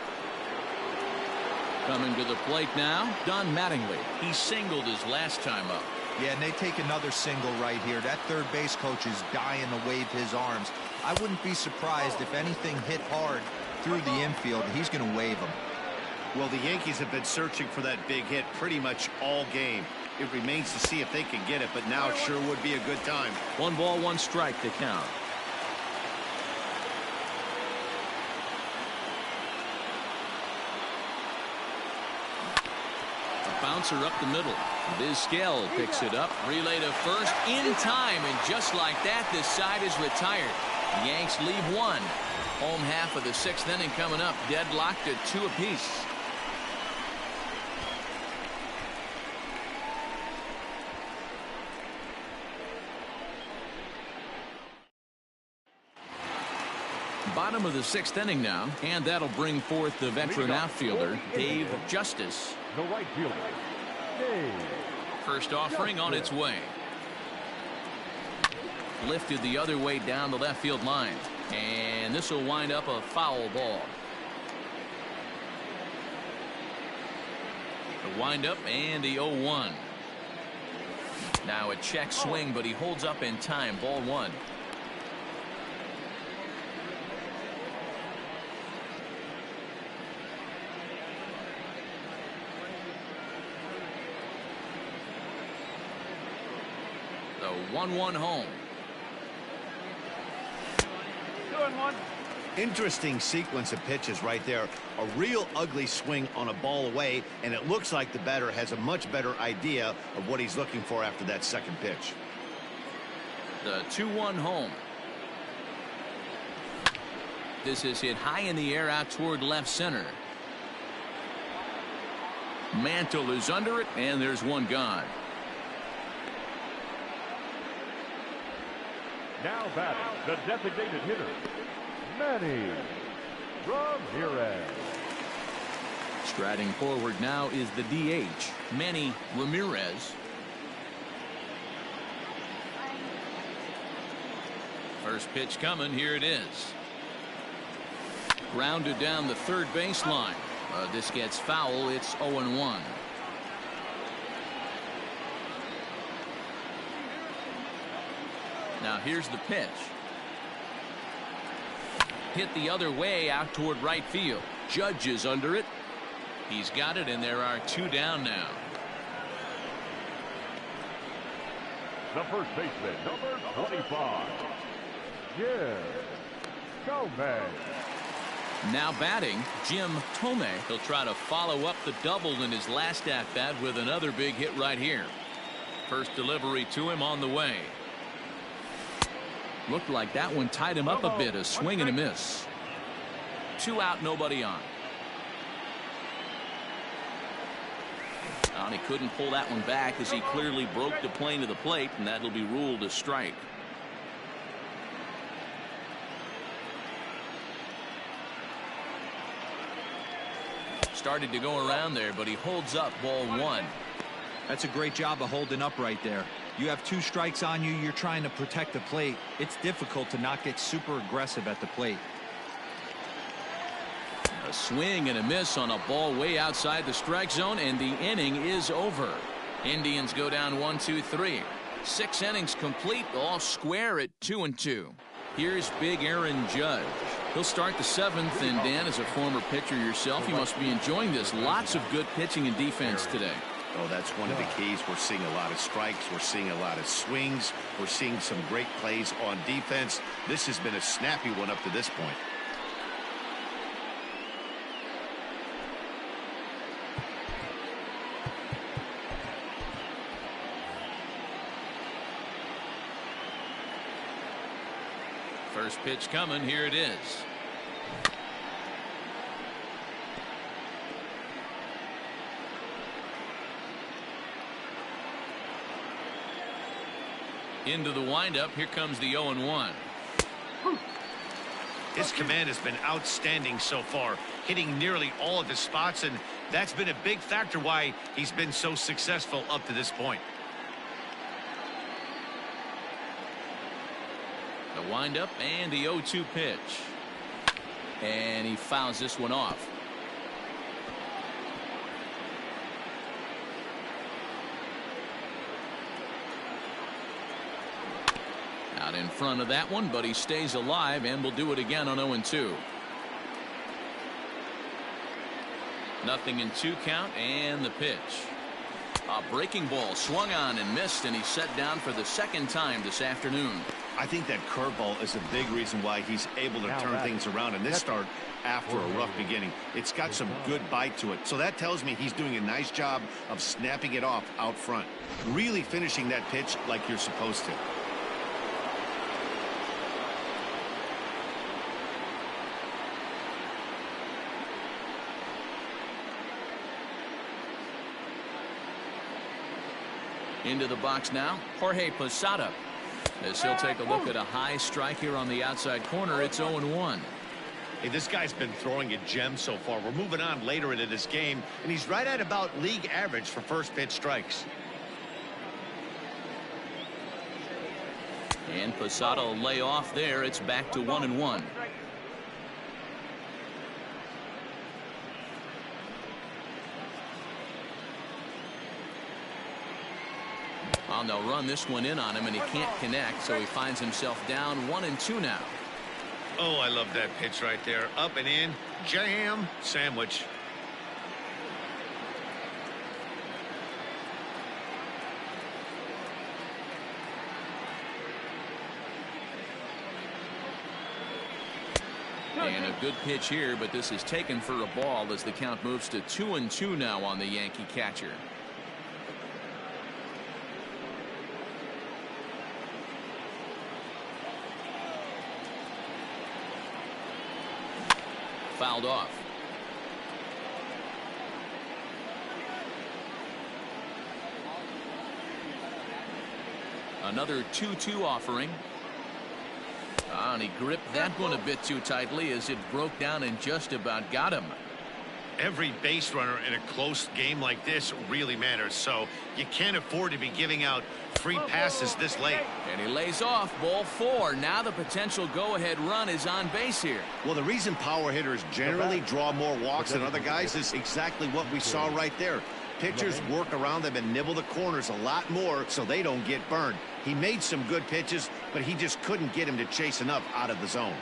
Speaker 1: Coming to the plate now, Don Mattingly. He singled his last time up.
Speaker 3: Yeah, and they take another single right here. That third base coach is dying to wave his arms. I wouldn't be surprised if anything hit hard through the infield. He's going to wave them.
Speaker 2: Well, the Yankees have been searching for that big hit pretty much all game. It remains to see if they can get it, but now it sure would be a good time.
Speaker 1: 1 ball, 1 strike to count. A bouncer up the middle. Vizquel picks it up. Relay to first in time, and just like that, this side is retired. The Yanks leave 1. Home half of the 6th inning coming up. Deadlocked at 2 apiece. Bottom of the 6th inning now, and that'll bring forth the veteran outfielder, Dave Justice.
Speaker 4: The right fielder, Dave.
Speaker 1: First offering on its way. Lifted the other way down the left field line, and this will wind up a foul ball. The windup and the 0-1. Now a check swing, but he holds up in time. Ball 1. The 1-1 home.
Speaker 5: 2-1.
Speaker 2: Interesting sequence of pitches right there. A real ugly swing on a ball away, and it looks like the batter has a much better idea of what he's looking for after that second pitch.
Speaker 1: The 2-1 home. This is hit high in the air out toward left center. Mantle is under it, and there's one gone.
Speaker 4: Now batting, the designated hitter, Manny Ramirez.
Speaker 1: Striding forward now is the DH, Manny Ramirez. First pitch coming. Here it is. Grounded down the third baseline. This gets foul. It's 0-1. Now here's the pitch. Hit the other way out toward right field. Judge is under it. He's got it, and there are 2 down now.
Speaker 4: The first baseman, number 25, Jim Gomez.
Speaker 1: Now batting, Jim Thome. He'll try to follow up the double in his last at-bat with another big hit right here. First delivery to him on the way. Looked like that one tied him up a bit. A swing and a miss. 2 out, nobody on. And he couldn't pull that one back as he clearly broke the plane of the plate, and that'll be ruled a strike. Started to go around there, but he holds up. Ball 1.
Speaker 3: That's a great job of holding up right there. You have 2 strikes on you. You're trying to protect the plate. It's difficult to not get super aggressive at the plate.
Speaker 1: A swing and a miss on a ball way outside the strike zone, and the inning is over. Indians go down 1, 2, 3. 6 innings complete, all square at 2-2. Here's big Aaron Judge. He'll start the 7th, and Dan, as a former pitcher yourself, you must be enjoying this. Lots of good pitching and defense today.
Speaker 2: Oh, that's one of the keys. We're seeing a lot of strikes. We're seeing a lot of swings. We're seeing some great plays on defense. This has been a snappy one up to this point.
Speaker 1: First pitch coming. Here it is. Into the windup. Here comes the 0-1.
Speaker 2: His command has been outstanding so far, hitting nearly all of his spots, and that's been a big factor why he's been so successful up to this point.
Speaker 1: The windup and the 0-2 pitch. And he fouls this one off. Out in front of that one, but he stays alive and will do it again on 0-2. Nothing in 2 count, and the pitch. A breaking ball swung on and missed, and he's set down for the second time this afternoon.
Speaker 2: I think that curveball is a big reason why he's able to turn things around in this start after a rough beginning. It's got some good bite to it, so that tells me he's doing a nice job of snapping it off out front, really finishing that pitch like you're supposed to.
Speaker 1: Into the box now, Jorge Posada. As he'll take a look at a high strike here on the outside corner, it's 0-1.
Speaker 2: Hey, this guy's been throwing a gem so far. We're moving on later into this game, and he's right at about league average for first pitch strikes.
Speaker 1: And Posada will lay off there. It's back to 1-1. Well, they'll run this one in on him, and he can't connect, so he finds himself down 1-2 now.
Speaker 2: Oh, I love that pitch right there. Up and in, jam, sandwich.
Speaker 1: And a good pitch here, but this is taken for a ball as the count moves to 2-2 now on the Yankee catcher. Fouled off. Another 2-2 offering. And he gripped that one a bit too tightly as it broke down and just about got him.
Speaker 2: Every base runner in a close game like this really matters, so you can't afford to be giving out free passes this late.
Speaker 1: And he lays off, ball 4. Now the potential go-ahead run is on base here.
Speaker 2: Well, the reason power hitters generally draw more walks than other guys is exactly what we saw right there. Pitchers work around them and nibble the corners a lot more so they don't get burned. He made some good pitches, but he just couldn't get him to chase enough out of the zone.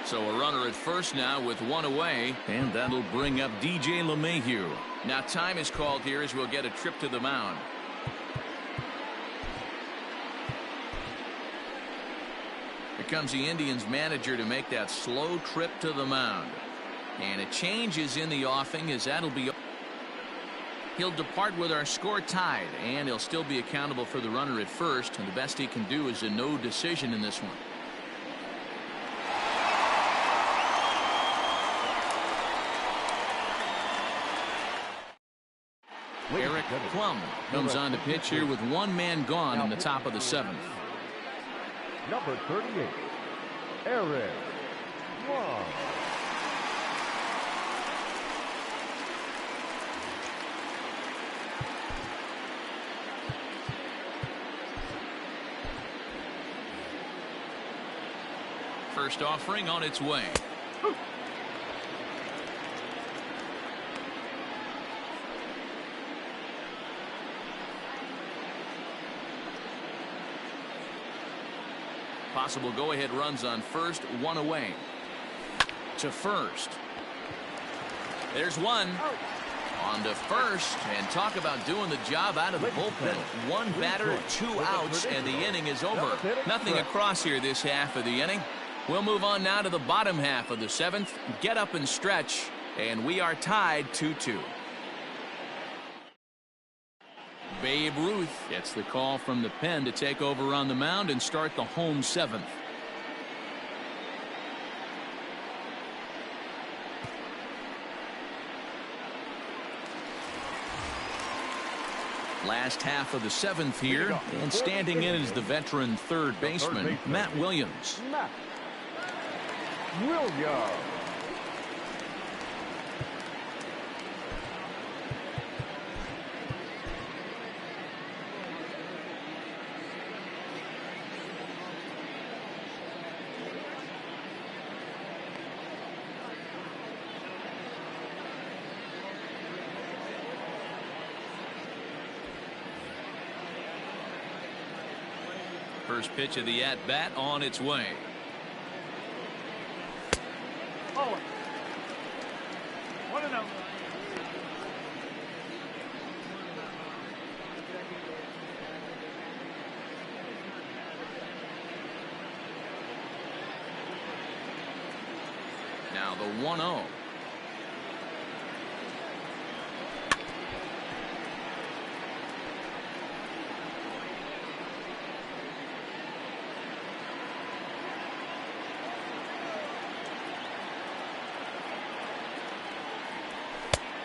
Speaker 1: So a runner at first now with 1 away, and that'll bring up DJ LeMahieu. Now time is called here as we'll get a trip to the mound. Here comes the Indians manager to make that slow trip to the mound. And a change is in the offing as that'll be... He'll depart with our score tied, and he'll still be accountable for the runner at first, and the best he can do is a no decision in this one. Eric Plum comes on to pitch here with 1 man gone in the top of the 7th.
Speaker 4: Number 38, Eric Plum.
Speaker 1: First offering on its way. Possible go-ahead runs on first, 1 away. To first. There's one. On to first, and talk about doing the job out of the bullpen. One batter, 2 outs, and the inning is over. Nothing across here this half of the inning. We'll move on now to the bottom half of the 7th. Get up and stretch, and we are tied 2-2. Babe Ruth gets the call from the pen to take over on the mound and start the home 7th. Last half of the 7th here, and standing in is the veteran third baseman, Matt Williams.
Speaker 5: Matt Williams.
Speaker 1: First pitch of the at-bat on its way.
Speaker 5: Oh. 1-0.
Speaker 1: Now the 1-0.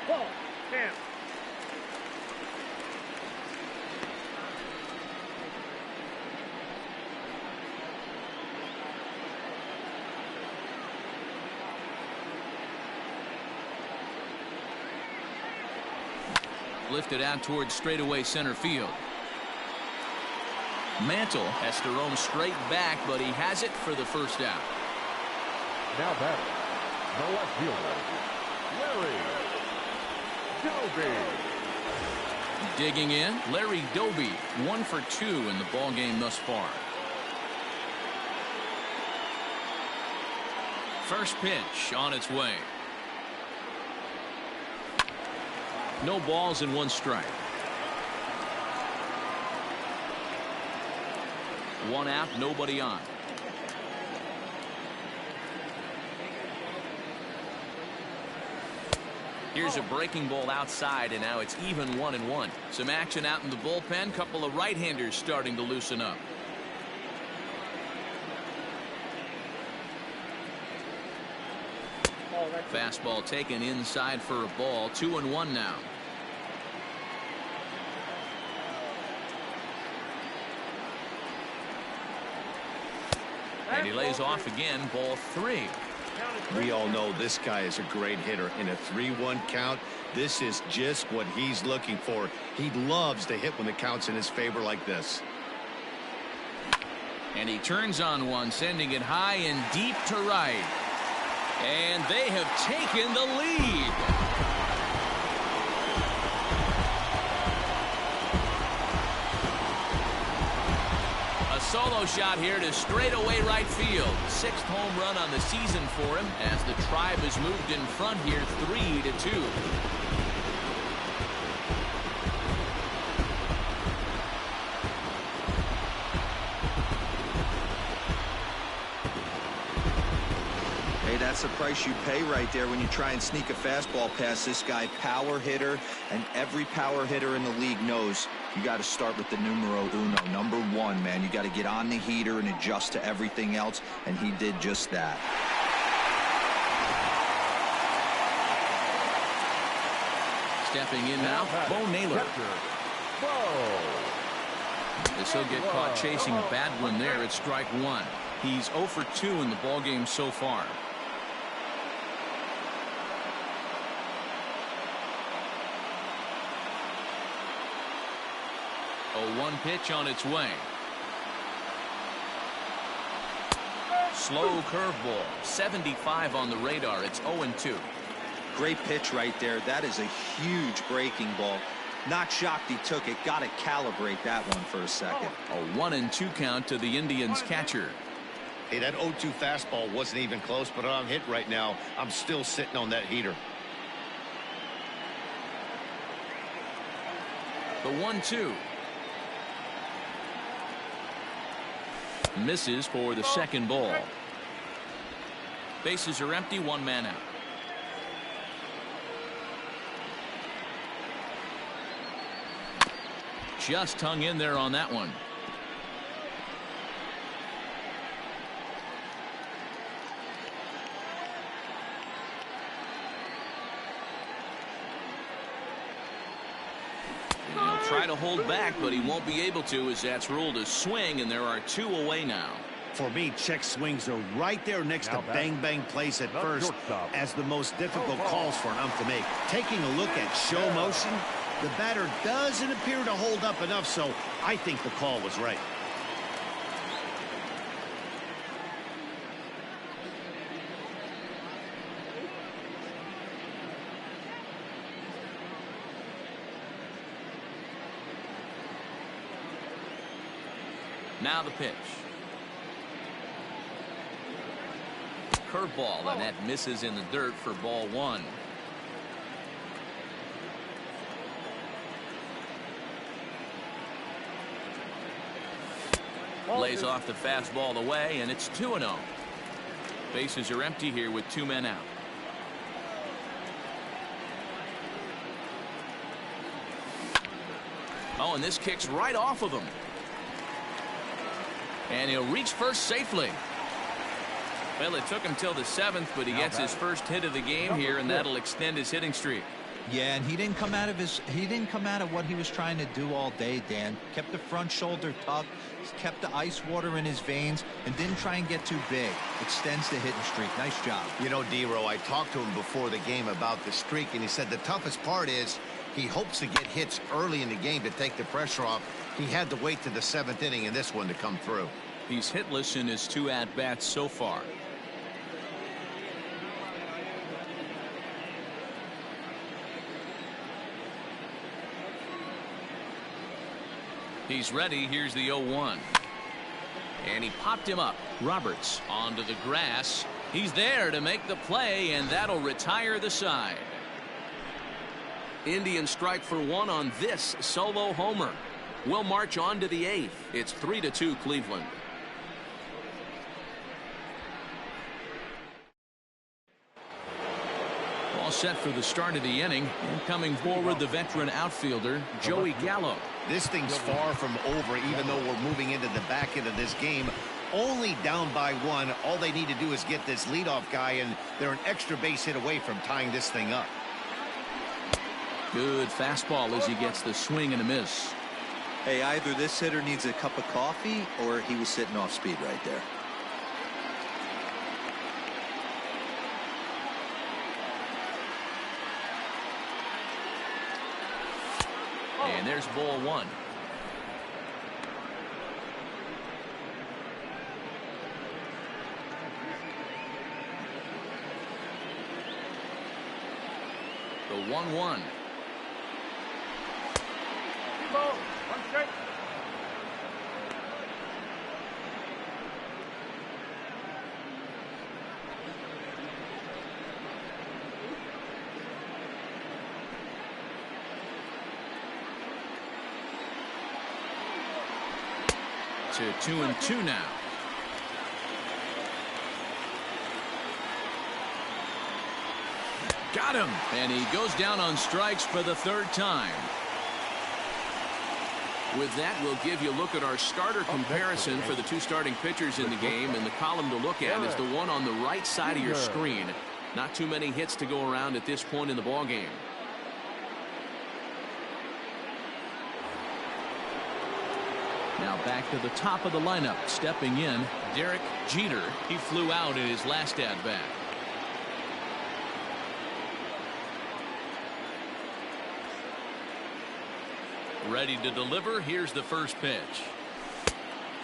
Speaker 5: Ball. 10.
Speaker 1: Lifted out towards straightaway center field. Mantle has to roam straight back, but he has it for the first out.
Speaker 4: Now batting, the left fielder, Larry Doby.
Speaker 1: Digging in, Larry Doby, 1 for 2 in the ball game thus far. First pitch on its way. No balls and 1 strike. 1 out, nobody on. Here's a breaking ball outside, and now it's even 1-1. Some action out in the bullpen. Couple of right-handers starting to loosen up. Fastball taken inside for a ball. 2-1 now. And he lays off again. Ball 3.
Speaker 2: We all know this guy is a great hitter. In a 3-1 count, this is just what he's looking for. He loves to hit when the count's in his favor like this.
Speaker 1: And he turns on one, sending it high and deep to right. And they have taken the lead. A solo shot here to straightaway right field. 6th home run on the season for him as the Tribe has moved in front here 3-2.
Speaker 3: That's the price you pay right there when you try and sneak a fastball past this guy. Power hitter, and every power hitter in the league knows you got to start with the numero uno, number 1, man. You got to get on the heater and adjust to everything else, and he did just that.
Speaker 1: Stepping in now, Bo Naylor. This will get caught chasing a bad one there at strike 1. He's 0 for 2 in the ballgame so far. 0-1 pitch on its way. Slow curveball. 75 on the radar. It's 0-2.
Speaker 3: Great pitch right there. That is a huge breaking ball. Not shocked he took it. Got to calibrate that one for a second.
Speaker 1: A 1-2 count to the Indians catcher.
Speaker 2: Hey, that 0-2 fastball wasn't even close, but on hit right now, I'm still sitting on that heater.
Speaker 1: The 1-2. Misses for the second ball. Bases are empty, one man out. Just hung in there on that one. He'll try to hold back, but he won't be able to, as that's ruled a swing, and there are 2 away now.
Speaker 2: For me, check swings are right there next to bang-bang plays at first as the most difficult calls for an ump to make. Taking a look at show motion, the batter doesn't appear to hold up enough, so I think the call was right.
Speaker 1: Now the pitch. Curveball, and that misses in the dirt for ball 1. Lays off the fastball away, and it's 2-0. Bases are empty here with 2 men out. Oh, and this kicks right off of him. And he'll reach first safely. Well, it took him till the 7th, but he gets his first hit of the game here, and that'll extend his hitting streak.
Speaker 3: Yeah, and he didn't come out of what he was trying to do all day, Dan. Kept the front shoulder tucked, kept the ice water in his veins, and didn't try and get too big. Extends the hitting streak. Nice job.
Speaker 2: You know, D-Row, I talked to him before the game about the streak, and he said the toughest part is he hopes to get hits early in the game to take the pressure off. He had to wait to the 7th inning in this one to come through.
Speaker 1: He's hitless in his 2 at-bats so far. He's ready. Here's the 0-1. And he popped him up. Roberts onto the grass. He's there to make the play, and that'll retire the side. Indians strike for 1 on this solo homer. We'll march on to the 8th. It's 3-2 Cleveland. All set for the start of the inning. And coming forward, the veteran outfielder, Joey Gallo.
Speaker 2: This thing's far from over, even though we're moving into the back end of this game. Only down by 1. All they need to do is get this leadoff guy, and they're an extra base hit away from tying this thing up.
Speaker 1: Good fastball as he gets the swing and a miss.
Speaker 8: Hey, either this hitter needs a cup of coffee or he was sitting off speed right there.
Speaker 1: And there's ball 1. The 1-1.
Speaker 5: Ball, 1 strike.
Speaker 1: To 2-2 now. Got him, and he goes down on strikes for the 3rd time. With that, we'll give you a look at our starter comparison for the 2 starting pitchers in the game, and the column to look at is the one on the right side of your screen. Not too many hits to go around at this point in the ball game. Now back to the top of the lineup. Stepping in, Derek Jeter. He flew out in his last at-bat. Ready to deliver. Here's the first pitch.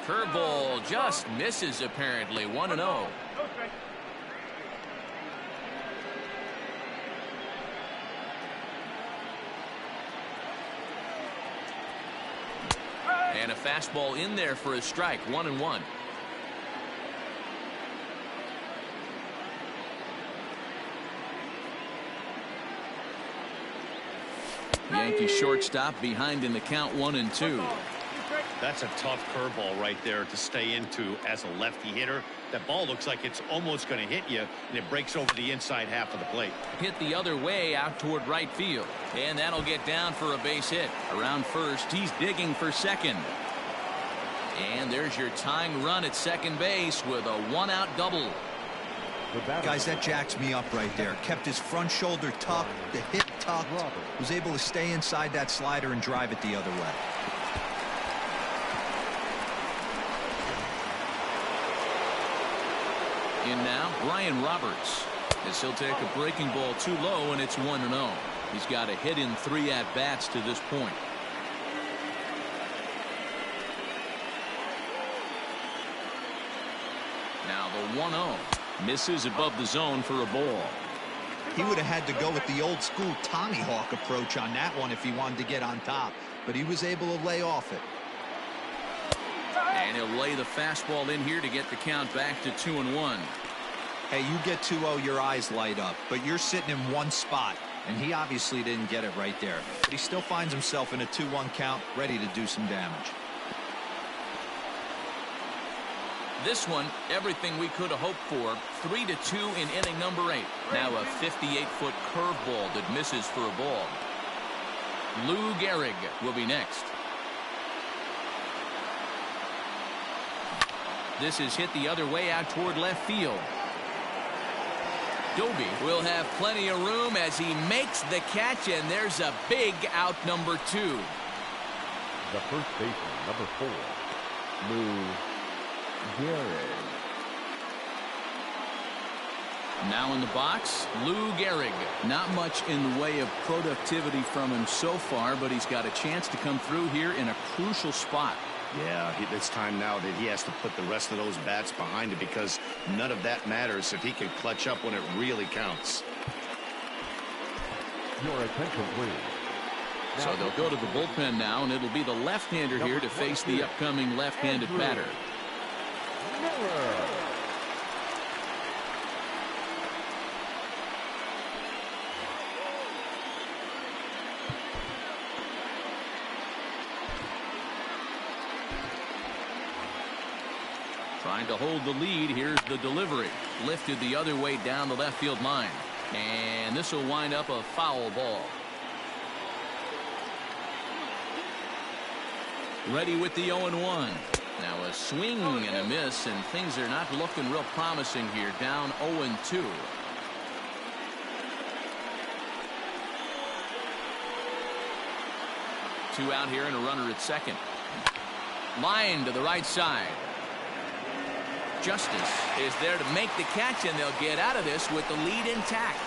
Speaker 1: Curveball just misses apparently. 1-0.
Speaker 5: No strike.
Speaker 1: And a fastball in there for a strike. 1-1. Yankee shortstop behind in the count 1-2.
Speaker 2: That's a tough curveball right there to stay into as a lefty hitter. That ball looks like it's almost going to hit you, and it breaks over the inside half of the plate.
Speaker 1: Hit the other way out toward right field. And that'll get down for a base hit. Around first, he's digging for second. And there's your tying run at second base with a one-out double.
Speaker 3: Guys, that jacks me up right there. Kept his front shoulder tucked, the hip tucked, was able to stay inside that slider and drive it the other way.
Speaker 1: In now, Brian Roberts, as he'll take a breaking ball too low, and it's 1-0. He's got a hit in 3 at-bats to this point. Now the 1-0 misses above the zone for a ball.
Speaker 3: He would have had to go with the old school Tommy Hawk approach on that one if he wanted to get on top, but he was able to lay off it.
Speaker 1: And he'll lay the fastball in here to get the count back to 2-1.
Speaker 3: Hey, you get 2-0, your eyes light up, but you're sitting in one spot, and he obviously didn't get it right there. But he still finds himself in a 2-1 count, ready to do some damage.
Speaker 1: This one, everything we could have hoped for. 3-2 in inning number 8. Now a 58-foot curveball that misses for a ball. Lou Gehrig will be next. This is hit the other way out toward left field. Doby will have plenty of room as he makes the catch, and there's a big out, number 2.
Speaker 4: The first baseman, number 4, Lou Gehrig.
Speaker 1: Now in the box, Lou Gehrig. Not much in the way of productivity from him so far, but he's got a chance to come through here in a crucial spot.
Speaker 2: Yeah, it's time now that he has to put the rest of those bats behind it, because none of that matters if he can clutch up when it really counts.
Speaker 4: Your attention, please.
Speaker 1: So they'll go to the bullpen now, and it'll be the left-hander here to face the upcoming left-handed batter. Trying to hold the lead. Here's the delivery. Lifted the other way down the left field line. And this will wind up a foul ball. Ready with the 0-1. Now a swing and a miss, and things are not looking real promising here. Down 0-2. Two out here and a runner at second. Line to the right side. Justice is there to make the catch, and they'll get out of this with the lead intact.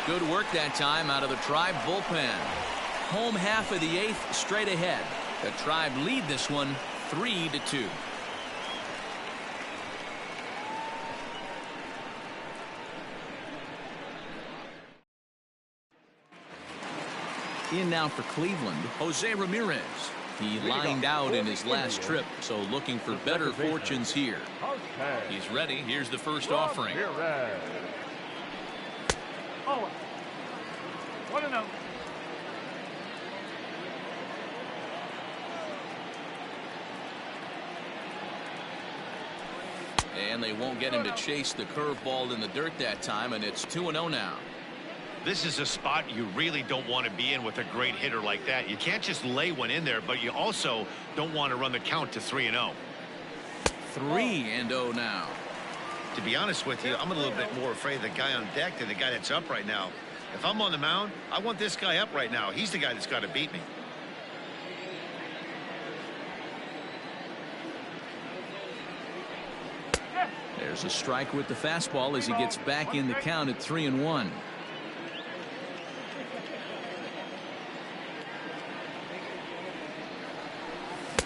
Speaker 1: Good work that time out of the Tribe bullpen. Home half of the 8th straight ahead. The Tribe lead this one 3-2. In now for Cleveland, Jose Ramirez. He lined out in his last trip, so looking for better fortunes here. He's ready. Here's the first offering.
Speaker 5: Oh, 1-0.
Speaker 1: And they won't get him to chase the curveball in the dirt that time, and it's 2-0 now.
Speaker 2: This is a spot you really don't want to be in with a great hitter like that. You can't just lay one in there, but you also don't want to run the count to 3-0.
Speaker 1: 3-0 now.
Speaker 2: To be honest with you, I'm a little bit more afraid of the guy on deck than the guy that's up right now. If I'm on the mound, I want this guy up right now. He's the guy that's got to beat me.
Speaker 1: There's a strike with the fastball as he gets back in the count at 3-1.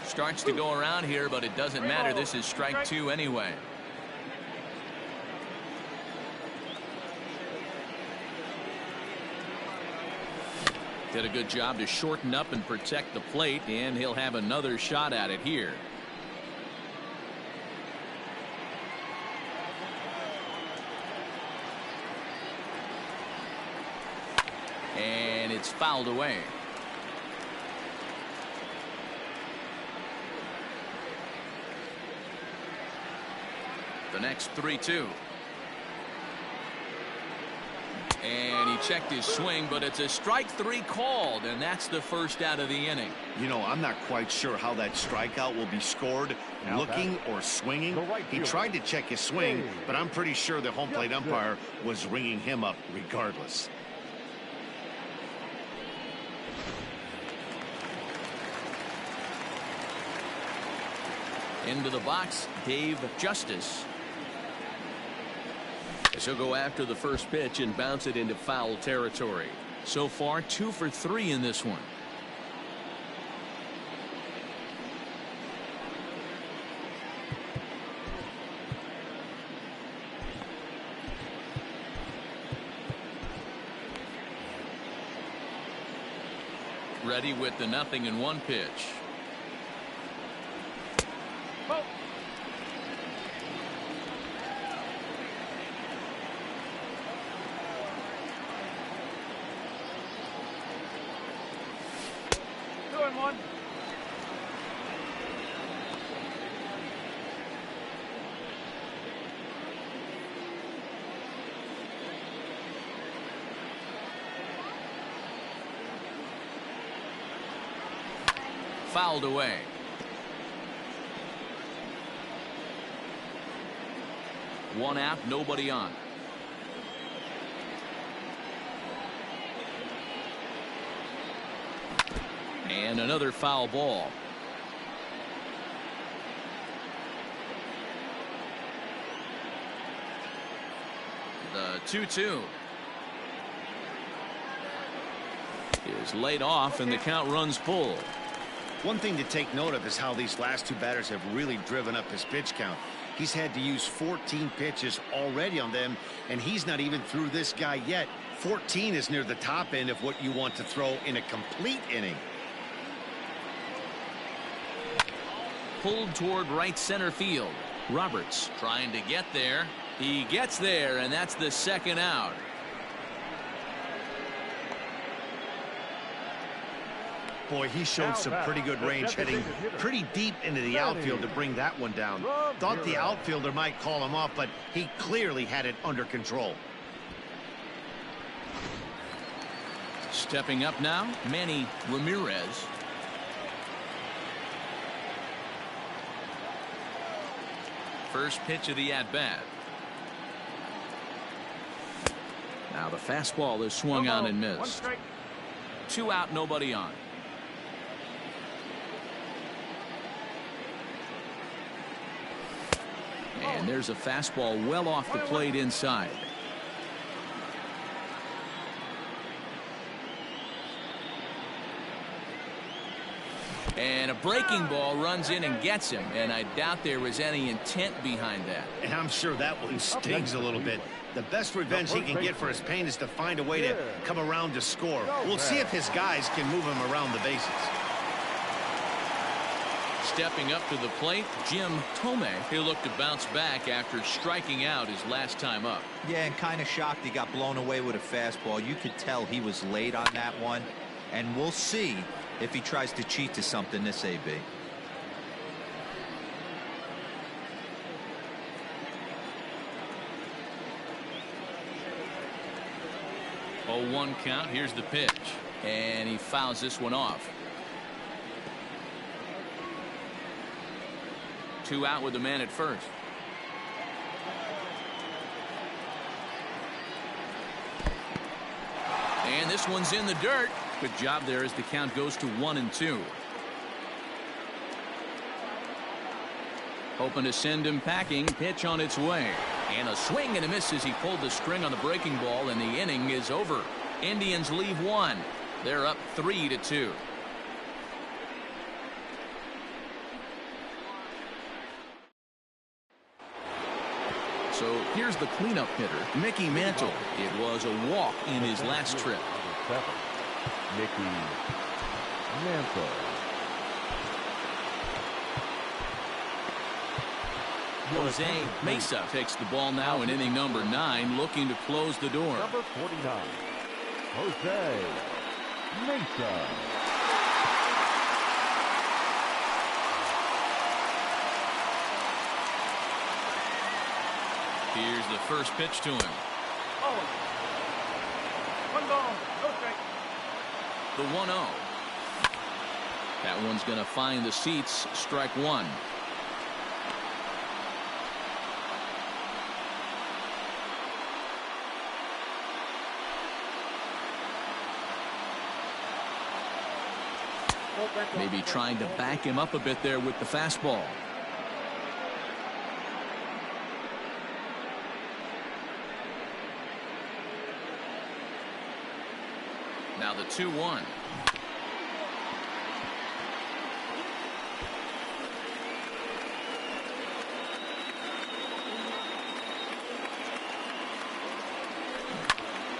Speaker 1: Starts to go around here, but it doesn't matter. This is strike 2 anyway. Did a good job to shorten up and protect the plate, and he'll have another shot at it here. And it's fouled away. The next 3-2. And he checked his swing, but it's a strike 3 called, and that's the first out of the inning.
Speaker 2: You know, I'm not quite sure how that strikeout will be scored, looking or swinging. He tried to check his swing, but I'm pretty sure the home plate umpire was ringing him up regardless.
Speaker 1: Into the box, Dave Justice. He'll go after the first pitch and bounce it into foul territory. So far, 2 for 3 in this one. Ready with the 0-1 pitch. Fouled away. One out, nobody on. And another foul ball. The 2-2 is laid off, and the count runs full.
Speaker 2: One thing to take note of is how these last 2 batters have really driven up his pitch count. He's had to use 14 pitches already on them, and he's not even through this guy yet. 14 is near the top end of what you want to throw in a complete inning.
Speaker 1: Pulled toward right center field. Roberts trying to get there. He gets there, and that's the second out.
Speaker 2: Boy, he showed some pretty good range, heading pretty deep into the outfield to bring that one down. Thought the outfielder might call him off, but he clearly had it under control.
Speaker 1: Stepping up now, Manny Ramirez. First pitch of the at-bat. Now the fastball is swung on and missed. 2 out, nobody on. And there's a fastball well off the plate inside. And a breaking ball runs in and gets him, and I doubt there was any intent behind that.
Speaker 2: And I'm sure that one stings a little bit. The best revenge he can get for his pain is to find a way to come around to score. We'll see if his guys can move him around the bases.
Speaker 1: Stepping up to the plate, Jim Thome. He'll look to bounce back after striking out his last time up.
Speaker 3: Yeah, and kind of shocked he got blown away with a fastball. You could tell he was late on that one, and we'll see if he tries to cheat to something this AB.
Speaker 1: 0-1 count. Here's the pitch, and he fouls this one off. 2 out with the man at first. And this one's in the dirt. Good job there as the count goes to 1-2. Hoping to send him packing. Pitch on its way. And a swing and a miss as he pulled the string on the breaking ball, and the inning is over. Indians leave 1. They're up 3-2. So here's the cleanup hitter, Mickey Mantle. It was a walk in his last trip.
Speaker 4: Mickey Mantle.
Speaker 1: Jose Mesa takes the ball now in inning number 9, looking to close the door.
Speaker 4: Number 49, Jose Mesa.
Speaker 1: Here's the first pitch to him.
Speaker 5: Oh. 1 ball, no strike.
Speaker 1: The 1-0. That one's going to find the seats. Strike one. Maybe trying to back him up a bit there with the fastball. Now the 2-1.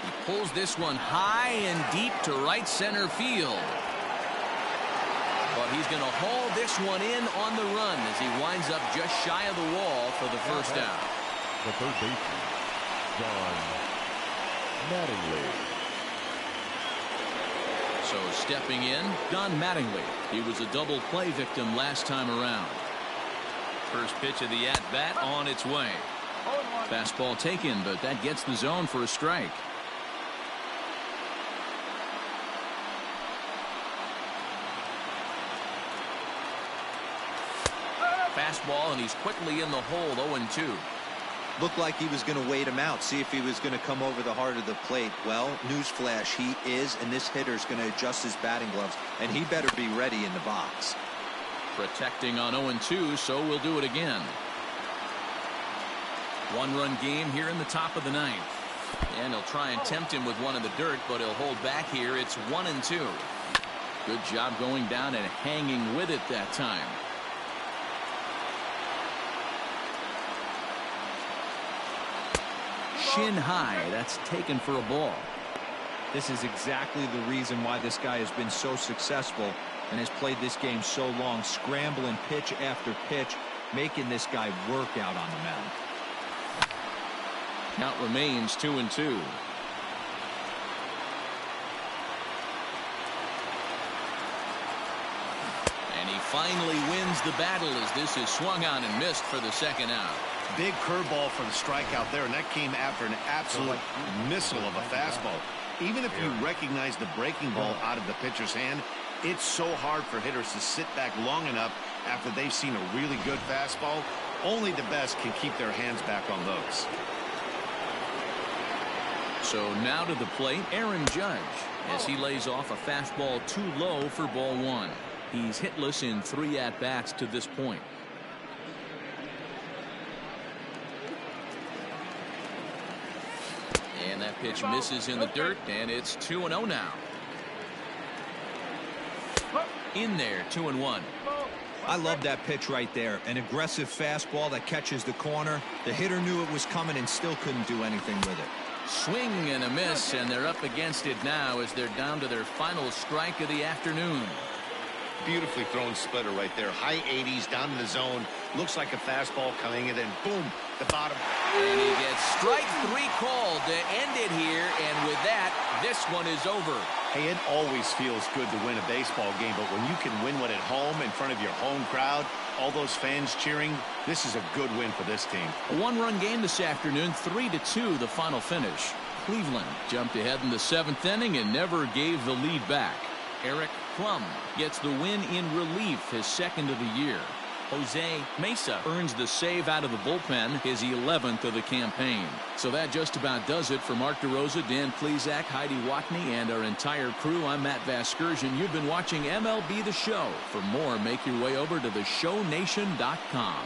Speaker 1: He pulls this one high and deep to right center field. But he's going to haul this one in on the run as he winds up just shy of the wall for the first out.
Speaker 4: The third baseman, Don Mattingly.
Speaker 1: So stepping in, Don Mattingly. He was a double play victim last time around. First pitch of the at-bat on its way. Fastball taken, but that gets the zone for a strike. Fastball, and he's quickly in the hole. 0-2.
Speaker 8: Looked like he was going to wait him out, see if he was going to come over the heart of the plate. Well, newsflash, he is, and this hitter's going to adjust his batting gloves, and he better be ready in the box.
Speaker 1: Protecting on 0-2, so we'll do it again. One-run game here in the top of the ninth. And he'll try and tempt him with one in the dirt, but he'll hold back here. It's 1-2. Good job going down and hanging with it that time. Shin high. That's taken for a ball.
Speaker 3: This is exactly the reason why this guy has been so successful and has played this game so long, scrambling pitch after pitch, making this guy work out on the mound.
Speaker 1: Count remains 2-2. And he finally wins the battle as this is swung on and missed for the second out.
Speaker 2: Big curveball for the strikeout there, and that came after an absolute missile of a fastball. Even if you recognize the breaking ball out of the pitcher's hand, it's so hard for hitters to sit back long enough after they've seen a really good fastball. Only the best can keep their hands back on those.
Speaker 1: So now to the plate, Aaron Judge, as he lays off a fastball too low for ball one. He's hitless in 3 at-bats to this point. And that pitch misses in the dirt, and it's 2-0 now. In there, 2-1.
Speaker 3: I love that pitch right there. An aggressive fastball that catches the corner. The hitter knew it was coming and still couldn't do anything with it.
Speaker 1: Swing and a miss, and they're up against it now as they're down to their final strike of the afternoon.
Speaker 2: Beautifully thrown splitter right there. High 80s down to the zone. Looks like a fastball coming in, and boom, the bottom.
Speaker 1: And he gets strike 3 called to end it here, and with that, this one is over.
Speaker 2: Hey, it always feels good to win a baseball game, but when you can win one at home in front of your home crowd, all those fans cheering, this is a good win for this team.
Speaker 1: A one-run game this afternoon, 3-2 the final finish. Cleveland jumped ahead in the 7th inning and never gave the lead back. Eric Plum gets the win in relief, his 2nd of the year. Jose Mesa earns the save out of the bullpen, his 11th of the campaign. So that just about does it for Mark DeRosa, Dan Plesac, Heidi Watney, and our entire crew. I'm Matt Vasgersian. You've been watching MLB The Show. For more, make your way over to theshownation.com.